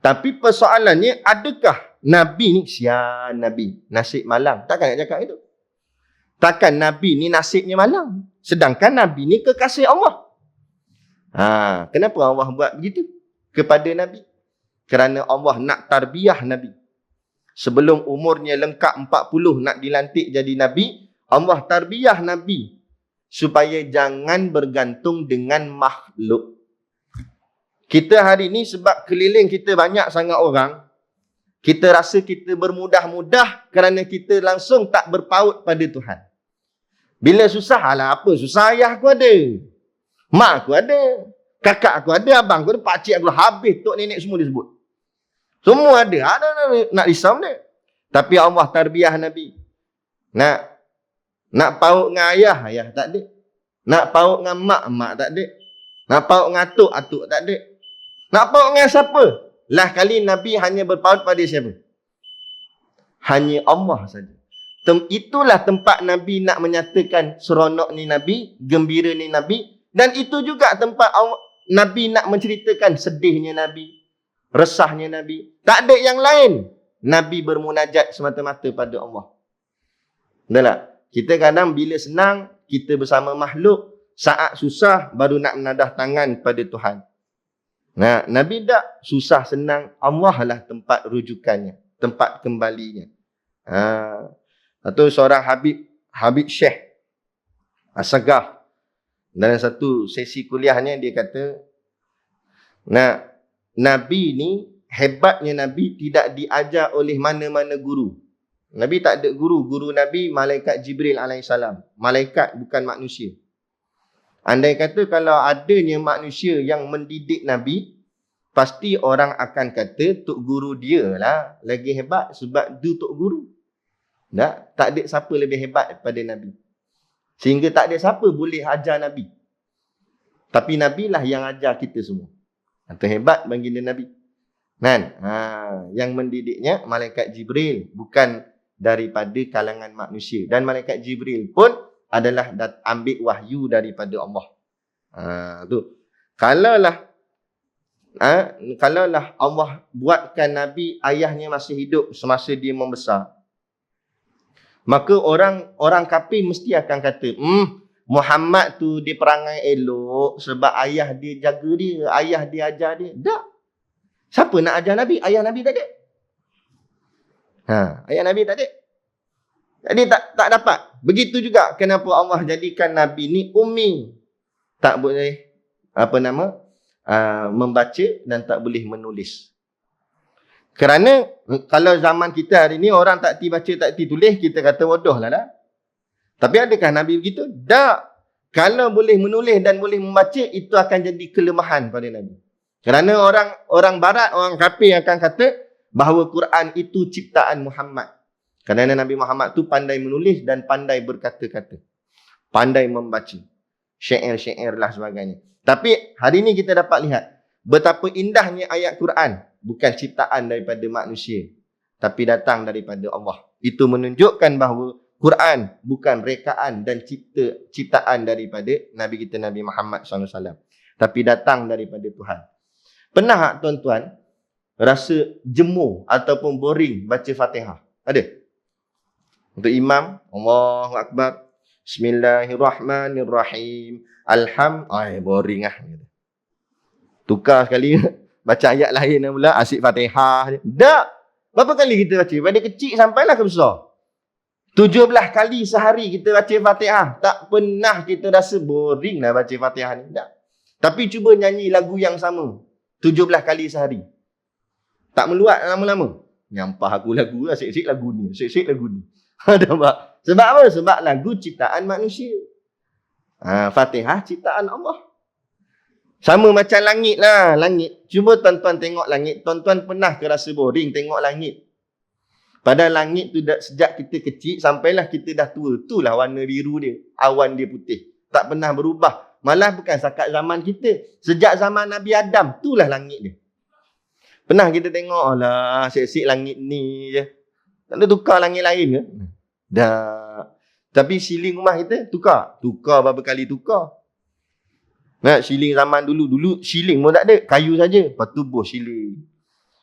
Tapi persoalannya, adakah Nabi ni sian Nabi, nasib malang? Takkan nak cakap itu. Takkan Nabi ni nasibnya malang. Sedangkan Nabi ni kekasih Allah. Kenapa Allah buat begitu kepada Nabi? Kerana Allah nak tarbiyah Nabi. Sebelum umurnya lengkap 40 nak dilantik jadi Nabi, Allah tarbiyah Nabi supaya jangan bergantung dengan makhluk. Kita hari ni sebab keliling kita banyak sangat orang, kita rasa kita bermudah-mudah kerana kita langsung tak berpaut pada Tuhan. Bila susah, alah apa, susah ayah aku ada, mak aku ada, kakak aku ada, abang aku ada, pakcik aku ada, habis tok nenek semua disebut. Semua ada nak risau dia. Tapi Allah tarbiyah Nabi. Nak paut dengan ayah tak ada. Nak paut dengan mak tak ada. Nak paut dengan atuk tak ada. Nak paut dengan siapa? Lah kali Nabi hanya berpaut pada siapa? Hanya Allah saja. Itulah tempat Nabi nak menyatakan seronok ni Nabi, gembira ni Nabi. Dan itu juga tempat Nabi nak menceritakan sedihnya Nabi, resahnya Nabi. Tak ada yang lain. Nabi bermunajat semata-mata pada Allah. Betul tak? Kita kadang bila senang, kita bersama makhluk. Saat susah, baru nak menadah tangan pada Tuhan. Nah, Nabi tak susah senang, Allah lah tempat rujukannya, tempat kembalinya. Atau seorang Habib Syekh As-Sagaf, dalam satu sesi kuliahnya dia kata, Nabi ni, hebatnya Nabi tidak diajar oleh mana-mana guru. Nabi tak ada guru. Guru Nabi malaikat Jibril alaihissalam. Malaikat bukan manusia. Andai kata kalau adanya manusia yang mendidik Nabi, pasti orang akan kata tok guru dia lah lagi hebat sebab dia tok guru. Tak ada siapa lebih hebat daripada Nabi. Sehingga tak ada siapa boleh ajar Nabi. Tapi Nabi lah yang ajar kita semua. Itu hebat baginda Nabi. Kan? Yang mendidiknya malaikat Jibril, bukan daripada kalangan manusia. Dan malaikat Jibril pun adalah ambil wahyu daripada Allah. Tu. Kalaulah Allah buatkan Nabi ayahnya masih hidup semasa dia membesar, maka orang kafir mesti akan kata, Muhammad tu dia perangai elok sebab ayah dia jaga dia, ayah dia ajar dia. Tak. Siapa nak ajar Nabi? Ayah Nabi tak ada. Ayah Nabi tak ada. Jadi tak dapat. Begitu juga kenapa Allah jadikan Nabi ni ummi. Tak boleh membaca dan tak boleh menulis. Kerana kalau zaman kita hari ni orang tak baca, tak tulis, kita kata bodoh lah. Tapi adakah Nabi begitu? Tak. Kalau boleh menulis dan boleh membaca, itu akan jadi kelemahan pada Nabi. Kerana orang barat, orang kafir akan kata bahawa Quran itu ciptaan Muhammad. Kerana Nabi Muhammad tu pandai menulis dan pandai berkata-kata. Pandai membaca. Syair-syair lah sebagainya. Tapi hari ni kita dapat lihat betapa indahnya ayat Quran. Bukan ciptaan daripada manusia, tapi datang daripada Allah. Itu menunjukkan bahawa Quran bukan rekaan dan ciptaan daripada Nabi kita Nabi Muhammad SAW. Tapi datang daripada Tuhan. Pernah tak tuan-tuan rasa jemu ataupun boring baca Fatihah? Ada? Untuk imam, Allahu Akbar, Bismillahirrahmanirrahim, boring lah. Tukar sekali, baca ayat lain pula, asyik Fatihah. Tak. Berapa kali kita baca? Pada kecil sampailah ke besar? 17 kali sehari kita baca Fatihah. Tak pernah kita rasa boring lah baca Fatihah ni. Tak. Tapi cuba nyanyi lagu yang sama 17 kali sehari. Tak meluat lama-lama. Nyampah aku lagu, asyik-asyik lagu ni, asyik-asyik lagu ni. Sebab apa? Sebab lagu ciptaan manusia. Fatihah ciptaan Allah. Sama macam langit lah. Langit. Cuba tuan-tuan tengok langit. Tuan-tuan pernah ke rasa boring tengok langit? Padahal langit tu sejak kita kecil sampailah kita dah tua. Itulah warna biru dia. Awan dia putih. Tak pernah berubah. Malah bukan setakat zaman kita. Sejak zaman Nabi Adam, itulah langit dia. Pernah kita tengok, alah, asyik-asyik langit ni je. Tak ada tukar langit lain ke? Dah. Tapi siling rumah kita tukar. Tukar berapa kali tukar. Siling zaman dulu siling pun tak ada. Kayu saja. Lepas tu buh siling.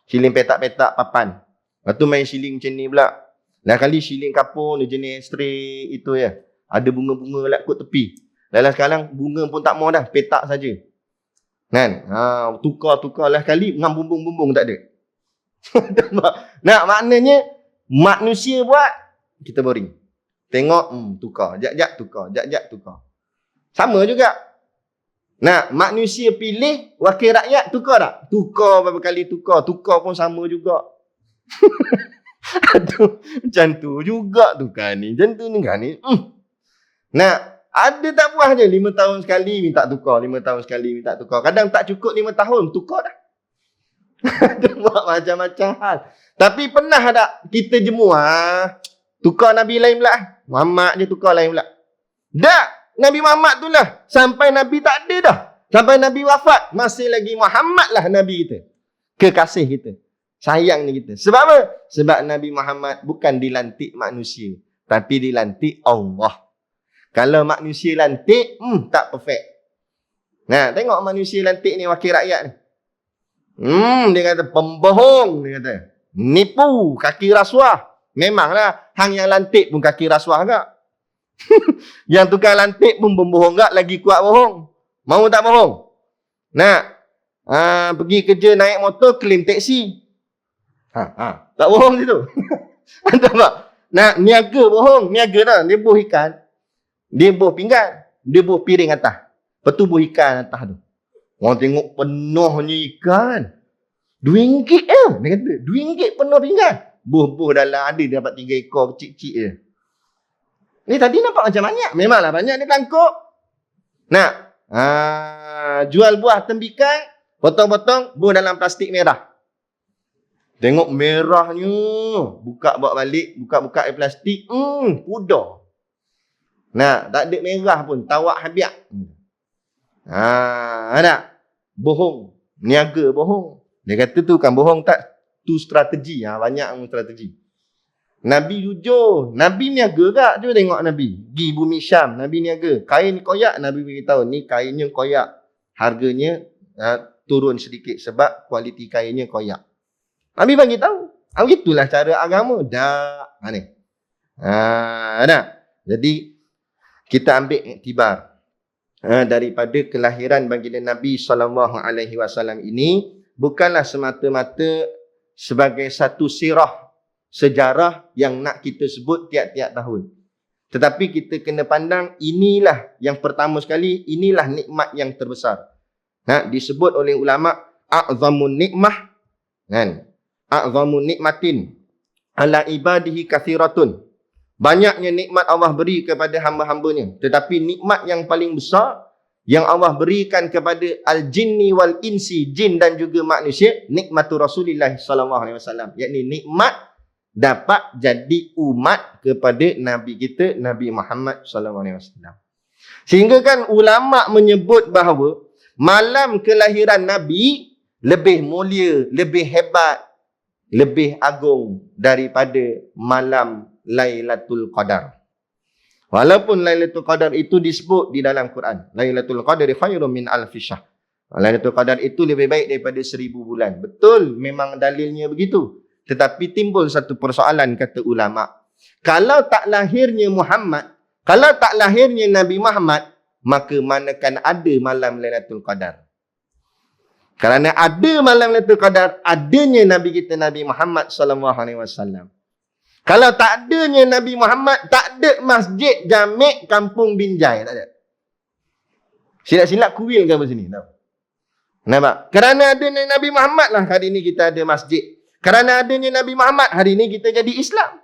Siling petak-petak papan. Lepas tu main siling macam ni pula. Lain kali siling kapur ni jenis straight itu ya. Ada bunga-bunga lah kot tepi. Lain sekarang bunga pun tak mau dah. Petak saja. Kan? Tukar-tukar lah kali dengan bumbung-bumbung tak ada. Maknanya manusia buat, kita boring. Tengok, tukar. Jap-jap tukar. Jap-jap tukar. Sama juga. Nah, manusia pilih, wakil rakyat tukar tak? Tukar berapa kali tukar. Tukar pun sama juga. Aduh, macam tu juga tukar ni. Macam tu ni kan ni. Nah, ada tak puas je 5 tahun sekali minta tukar. 5 tahun sekali minta tukar. Kadang tak cukup 5 tahun, tukar dah. Ada buat macam-macam hal. Tapi pernah tak kita jemur? Tukar Nabi lain pula. Muhammad je tukar lain pula. Tak. Nabi Muhammad tu lah. Sampai Nabi tak ada dah. Sampai Nabi wafat. Masih lagi Muhammad lah Nabi kita. Kekasih kita. Sayang ni kita. Sebab apa? Sebab Nabi Muhammad bukan dilantik manusia. Tapi dilantik Allah. Kalau manusia lantik, tak perfect. Nah, tengok manusia lantik ni wakil rakyat ni. Dia kata pembohong. Dia kata nipu, kaki rasuah. Memanglah hang yang lantik pun kaki rasuah agak. Yang tukang lantik pun pembohong agak, lagi kuat bohong. Mau tak bohong? Nah, pergi kerja naik motor, claim taksi. Tak bohong situ. Tahu tak? Nah, niaga bohong. Niaga dah. Dia buh ikan. Dia buh pinggan. Dia buh piring atas. Lepas tu buh ikan atas tu. Orang tengok penuhnya ikan. RM2 je. Dia kata, RM2 penuh pinggan. Buh-buh dalam ada dia dapat 3 ekor kecil-kecil je. Ni tadi nampak macam banyak. Memanglah banyak dia tangkap. Nah, jual buah tembikai, potong-potong, buh dalam plastik merah. Tengok merahnya. Buka bawa balik, buka-buka air plastik. Pudar. Nah, tak ada merah pun. Tawak habiak. Ada. Bohong. Niaga bohong. Dia kata tu kan bohong tak? Tu strategi. Banyak strategi. Nabi jujur. Nabi niaga tak? Cuba tengok Nabi. Pergi bumi Syam. Nabi niaga. Kain koyak. Nabi beritahu. Ni kainnya koyak. Harganya turun sedikit. Sebab kualiti kainnya koyak. Nabi bagi tahu. Begitulah cara agama. Dah. Ni. Jadi, kita ambil iktibar. Daripada kelahiran baginda Nabi SAW ini bukanlah semata-mata sebagai satu sirah sejarah yang nak kita sebut tiap-tiap tahun. Tetapi kita kena pandang inilah yang pertama sekali, inilah nikmat yang terbesar. Disebut oleh ulama a'zamun nikmah, kan? A'zamun nikmatin ala ibadihi kathiratun. Banyaknya nikmat Allah beri kepada hamba-hambanya. Tetapi nikmat yang paling besar yang Allah berikan kepada al-jinni wal insi, jin dan juga manusia, nikmatu Rasulullah SAW. Yakni nikmat dapat jadi umat kepada Nabi kita, Nabi Muhammad SAW. Sehingga kan ulama menyebut bahawa malam kelahiran Nabi lebih mulia, lebih hebat, lebih agung daripada malam Lailatul Qadar. Walaupun Lailatul Qadar itu disebut di dalam Quran. Lailatul Qadari khairum min alfi syahr. Lailatul Qadar itu lebih baik daripada 1000 bulan. Betul, memang dalilnya begitu. Tetapi timbul satu persoalan, kata ulama. Kalau tak lahirnya Muhammad, kalau tak lahirnya Nabi Muhammad, maka manakan ada malam Lailatul Qadar. Kerana ada malam Lailatul Qadar, adanya Nabi kita Nabi Muhammad SAW. Kalau tak adanya Nabi Muhammad, tak ada masjid Jamek Kampung Binjai. Tak ada. Silap-silap kuil ke apa sini? Tahu? Nampak? Kerana adanya Nabi Muhammad lah hari ini kita ada masjid. Kerana adanya Nabi Muhammad, hari ini kita jadi Islam.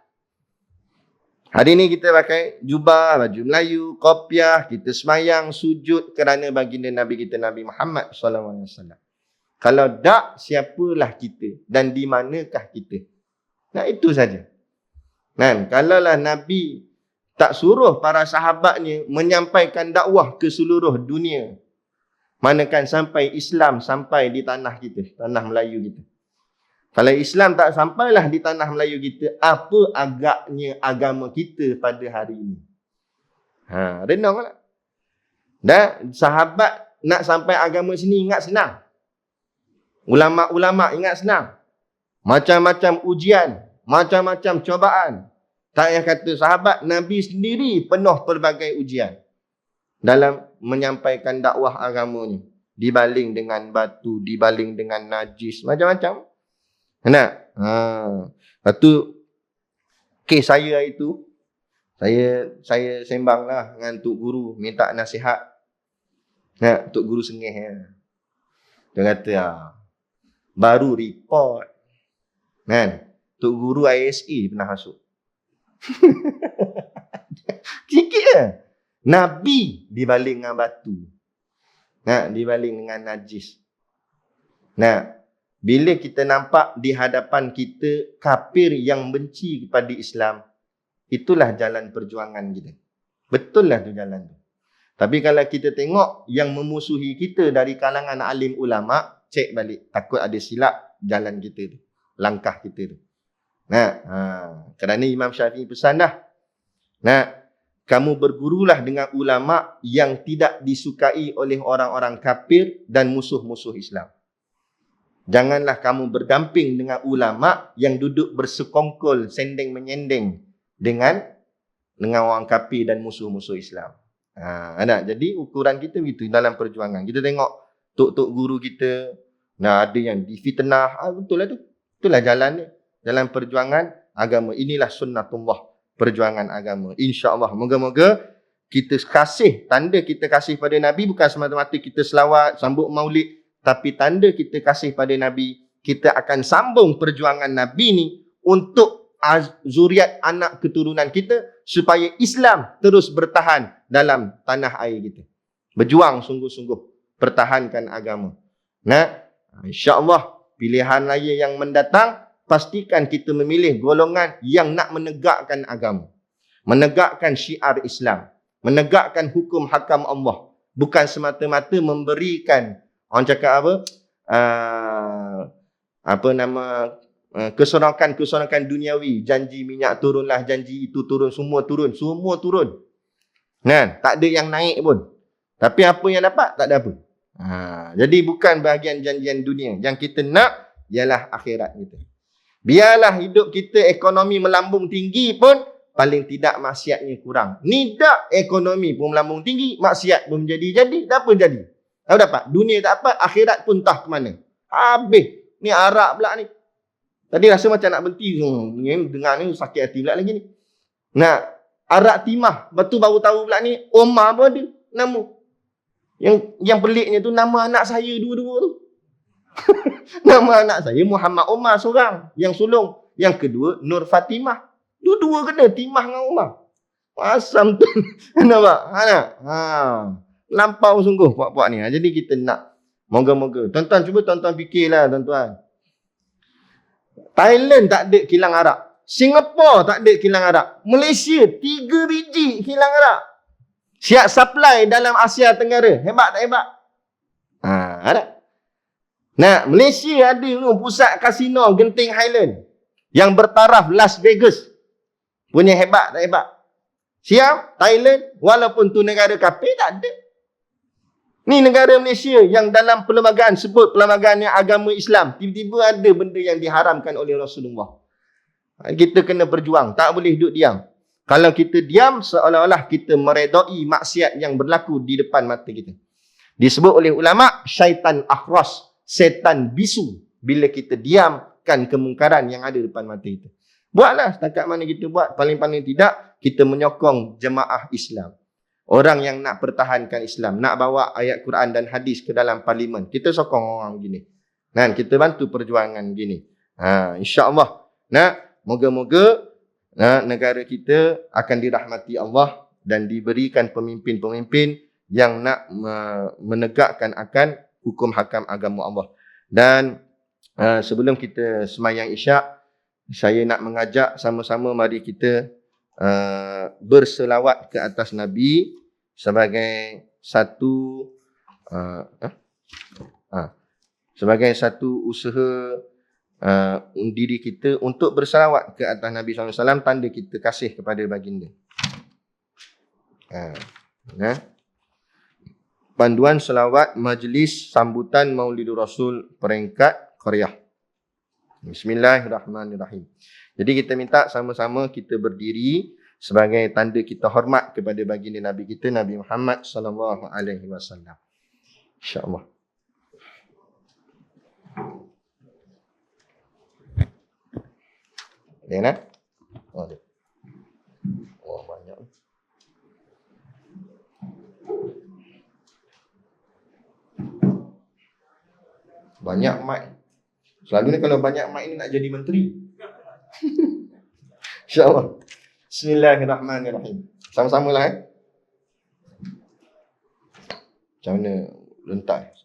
Hari ini kita pakai jubah, baju Melayu, kopiah, kita semayang, sujud kerana baginda Nabi kita Nabi Muhammad SAW. Kalau tak, siapalah kita dan di manakah kita? Nah, itu saja. Kan, kalaulah Nabi tak suruh para sahabatnya menyampaikan dakwah ke seluruh dunia, manakan sampai Islam sampai di tanah kita, tanah Melayu kita. Kalau Islam tak sampailah di tanah Melayu kita, apa agaknya agama kita pada hari ini? Renunglah. Dan sahabat nak sampai agama sini ingat senang. Ulama-ulama ingat senang. Macam-macam ujian, macam-macam cobaan. Tak payah kata sahabat, Nabi sendiri penuh pelbagai ujian dalam menyampaikan dakwah agamanya. Dibaling dengan batu, dibaling dengan najis, macam-macam. Nak? Lepas tu, kes saya itu, saya sembang lah dengan Tok Guru, minta nasihat. Tok Guru sengih ya. Dia kata, baru report. Kan? Tok Guru ISA pernah masuk. Sikit je. Nabi dibaling dengan batu. Dibaling dengan najis. Bila kita nampak di hadapan kita kafir yang benci kepada Islam, itulah jalan perjuangan kita. Betul lah tu jalan tu. Tapi kalau kita tengok yang memusuhi kita dari kalangan alim ulama, cek balik. Takut ada silap jalan kita tu. Langkah kita tu. Kerana Imam Syafi'i pesan dah. Kamu bergurulah dengan ulama yang tidak disukai oleh orang-orang kafir dan musuh-musuh Islam. Janganlah kamu berdamping dengan ulama yang duduk bersekongkol, sendeng menyendeng dengan orang kafir dan musuh-musuh Islam. Jadi ukuran kita begitu dalam perjuangan. Kita tengok tok-tok guru kita, ada yang difitnah. Betul lah tu. Itulah jalan dia. Jalan perjuangan agama. Inilah sunnatullah, perjuangan agama. InsyaAllah. Moga-moga kita kasih, tanda kita kasih pada Nabi bukan semata-mata kita selawat, sambut maulid. Tapi tanda kita kasih pada Nabi, kita akan sambung perjuangan Nabi ni untuk zuriat anak keturunan kita supaya Islam terus bertahan dalam tanah air kita. Berjuang sungguh-sungguh pertahankan agama. InsyaAllah pilihan raya yang mendatang, pastikan kita memilih golongan yang nak menegakkan agama. Menegakkan syiar Islam. Menegakkan hukum hakam Allah. Bukan semata-mata memberikan, orang cakap keserokan-keserokan duniawi. Janji minyak turunlah, janji itu turun, semua turun. Semua turun. Tak ada yang naik pun. Tapi apa yang dapat? Tak ada apa. Jadi bukan bahagian janjian dunia. Yang kita nak ialah akhirat kita. Biarlah hidup kita ekonomi melambung tinggi pun, paling tidak maksiatnya kurang. Ni tak ekonomi pun melambung tinggi, maksiat pun jadi. Tak apa jadi. Tahu dapat? Dunia tak apa, akhirat pun entah ke mana. Habis. Ni Arab pula ni. Tadi rasa macam nak berhenti. Dengar ni sakit hati pula lagi ni. Arak timah. Lepas tu baru tahu pula ni, Omar pun ada nama. Yang peliknya tu nama anak saya dua-dua tu. Nama anak saya Muhammad Omar seorang. Yang sulung. Yang kedua Nur Fatimah. Dua-dua kena Timah dengan Omar. Asam tu. Nampak? Lampau sungguh puak-puak ni. Jadi kita nak. Moga-moga. Tuan-tuan cuba tuan-tuan fikirlah tuan-tuan. Thailand tak ada kilang arak. Singapura tak ada kilang arak. Malaysia 3 biji kilang arak. Siap supply dalam Asia Tenggara. Hebat tak hebat? Ada. Malaysia ada pusat kasino Genting Highland. Yang bertaraf Las Vegas. Punya hebat tak hebat? Siap? Thailand, walaupun tu negara kafir, tak ada. Ni negara Malaysia yang dalam perlembagaan sebut perlembagaan yang agama Islam. Tiba-tiba ada benda yang diharamkan oleh Rasulullah. Kita kena berjuang. Tak boleh duduk diam. Kalau kita diam, seolah-olah kita meredai maksiat yang berlaku di depan mata kita. Disebut oleh ulama, syaitan akhras, setan bisu. Bila kita diamkan kemungkaran yang ada depan mata kita. Buatlah setakat mana kita buat. Paling-paling tidak, kita menyokong jemaah Islam. Orang yang nak pertahankan Islam, nak bawa ayat Quran dan hadis ke dalam parlimen, kita sokong orang gini. Kita bantu perjuangan gini. InsyaAllah. Moga-moga negara kita akan dirahmati Allah dan diberikan pemimpin-pemimpin yang nak menegakkan akan hukum hakam agama Allah. Dan sebelum kita semayang Isyak, saya nak mengajak sama-sama mari kita berselawat ke atas Nabi sebagai satu sebagai satu usaha diri kita untuk berselawat ke atas Nabi SAW, tanda kita kasih kepada baginda. Panduan selawat majlis sambutan Maulidur Rasul peringkat Qaryah. Bismillahirrahmanirrahim. Jadi kita minta sama-sama kita berdiri sebagai tanda kita hormat kepada baginda Nabi kita, Nabi Muhammad sallallahu alaihi wasallam. Insya-Allah. Ada? Ada. Oh, banyak. Banyak mic. Selalu ni kalau banyak mic ni nak jadi menteri. InsyaAllah. Bismillahirrahmanirrahim. Sama-sama lah Macam mana lentak?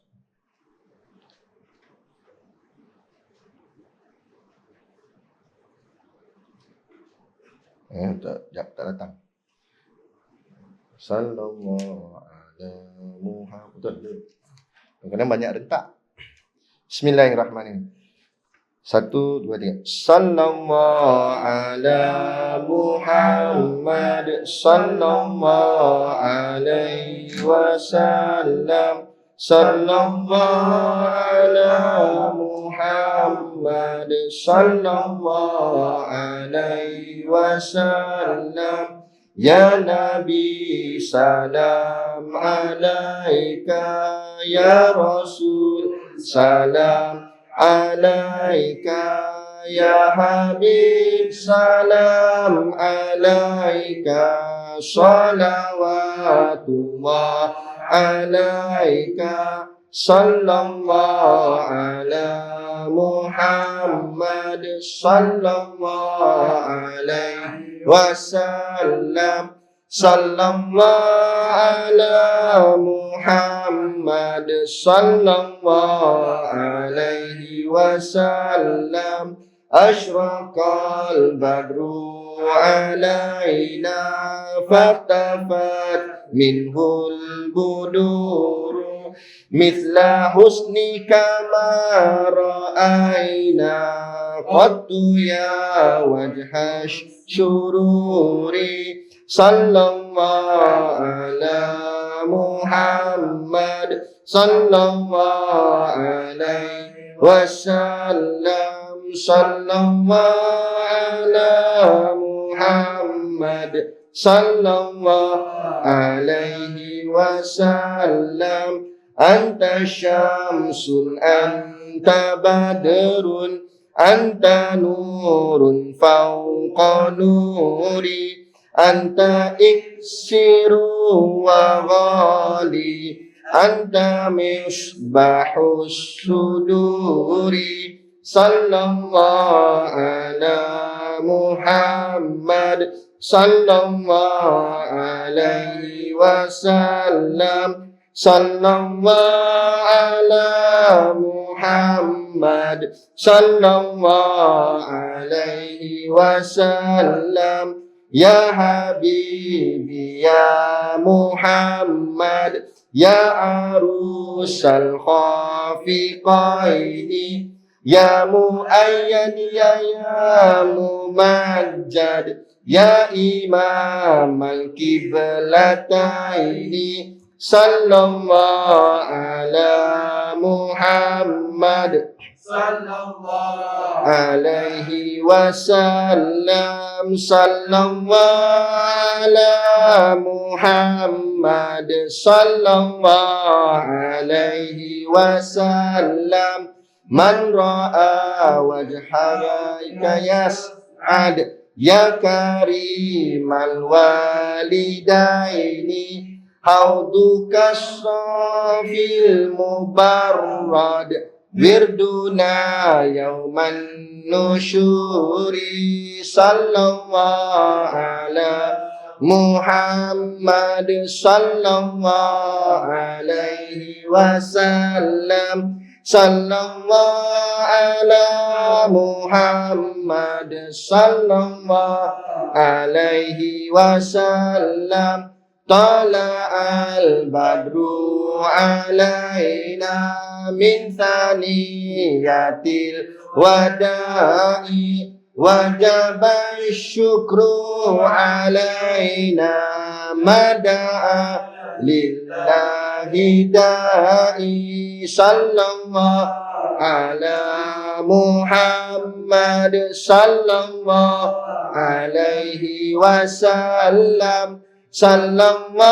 Tak datang. Sallallahu alaihi Muhammad. Betul. Kadang-kadang banyak rentak. Bismillahirrahmanirrahim. 1, 2, 3. Sallallahu ala Muhammad sallallahu alaihi wasallam. Sallallahu ala Muhammad sallallahu alaihi wasallam. Ya Nabi salam alaika, ya Rasul salam alaika, ya Habib salam alaika, salawatullah alaika, sallallahu ala Muhammad sallallahu alaihi wasallam. Sallallahu ala Muhammad sallallahu alaihi wasallam. Ashraqal badru alaina faktafat minhul buduru mithla husnika ma ra'ayna qattu ya wajhash syururi. Sallallahu ala Muhammad sallallahu alaihi wasallam. Sallallahu ala Muhammad sallallahu alaihi wasallam. Anta syamsun anta badrun anta nurun fawqa nuri. Anta iksiru wa ghali, anta misbahus suduri. Sallallahu ala Muhammad sallallahu alaihi wasallam. Sallallahu ala Muhammad sallallahu alaihi wasallam. Ya Habibi ya Muhammad, ya arusal khafiqaini, ya muayyan ya mumajjad, ya imam al-kiblataini. Sallallahu ala Muhammad sallallahu alaihi wasallam. Sallallahu ala Muhammad sallallahu alaihi wasallam. Man ra'a wajhaka yas'ad, ya karimal walidaini. Hauduka safil mubarrad, wirduna yauman nusyuri. Sallallahu ala Muhammad sallallahu alaihi wasallam. Sallallahu ala Muhammad sallallahu alaihi wasallam. Tala'al badru alaina min thaniyatil wada'i, wajaba syukru alaina mada'a lillahi da'i. Sallallahu ala Muhammad sallallahu alaihi wasallam. Sallallahu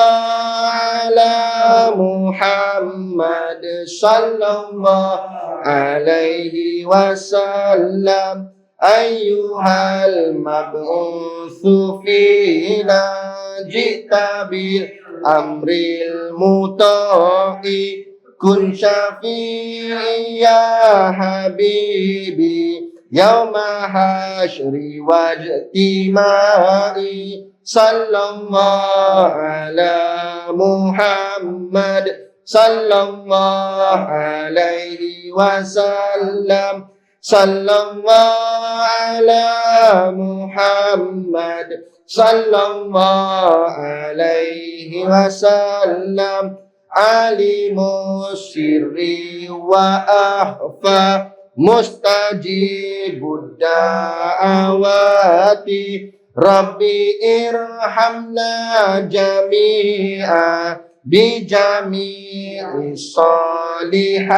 ala Muhammad sallallahu alaihi wasallam. Ayyuhal mab'utsu fina ji'ta bil amril muta'i, kun syafi'i ya habibi yauma hasyri wajtimai sallallahu ala Muhammad sallallahu alaihi wasallam sallallahu ala Muhammad sallallahu alaihi wasallam alimus sirri wa akhfa mustajibud da'awati Rabbi irhamna jami'a bijami'i salihati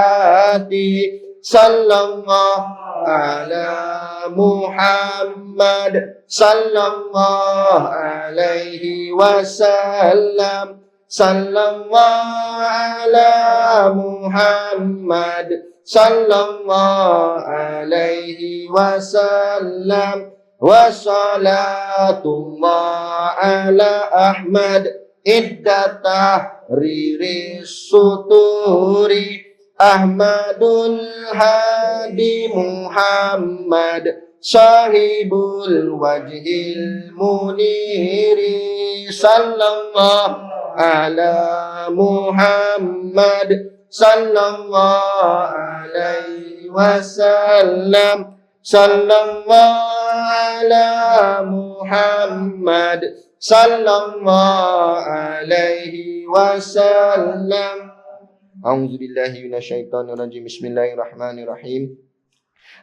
sallallahu ala Muhammad sallallahu alaihi wasallam sallallahu ala Muhammad sallallahu alaihi wasallam wa salatullah ala Ahmad iddatah riris suturi Ahmadul Hadi Muhammad sahibul wajhil muniri sallallahu ala Muhammad sallallahu alaihi wasallam sallallahu ala Muhammad sallallahu alaihi wasallam. A'udzu billahi minasyaitonir rajim. Bismillahirrahmanirrahim.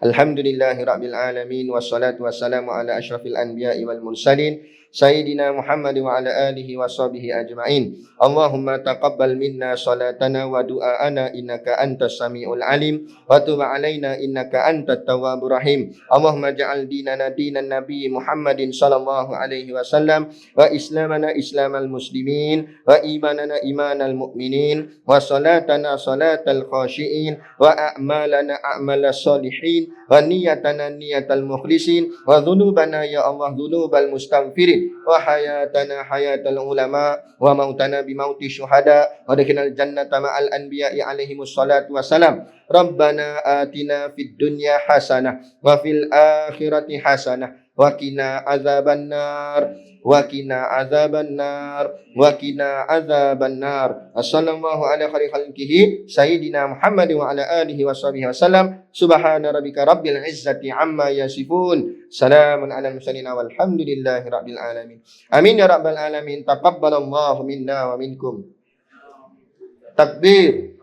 Alhamdulillahi rabbil alamin wassalatu wassalamu ala asyrafil anbiya'i wal mursalin sayyidina Muhammad wa ala alihi wa sahbihi ajma'in. Allahumma taqabbal minna salatana wa du'aana innaka antas samiul alim wa tub alaina innaka antat tawwabur rahim. Allahumma ja'al dinana dinan nabi Muhammadin sallallahu alaihi wasallam wa islamana islamal muslimin wa imanana imanal mu'minin wa salatana salatal khashiin wa a'malana a'malas salihin wa niyatana niyatal mukhlisin wa dhunubana ya Allah dhunubal mustaghfirin wa hayatana hayatal ulama wa mautana bimauti syuhada wa dakhinal jannata ma'al anbiya'i alaihimus salatu wassalam. Rabbana atina fid dunya hasanah wa fil akhirati hasanah wa qina azabannar wa qina azabannar wa qina azabannar. Sallallahu ala khairi khalqihi sayyidina Muhammad wa ala alihi wa sahbihi wasallam. Subhana rabbika rabbil izzati amma yasifun. Salamun ala mursalin walhamdulillahi rabbil alamin. Amin ya rabbal alamin. Taqabbalallahu minna wa minkum. Takbir.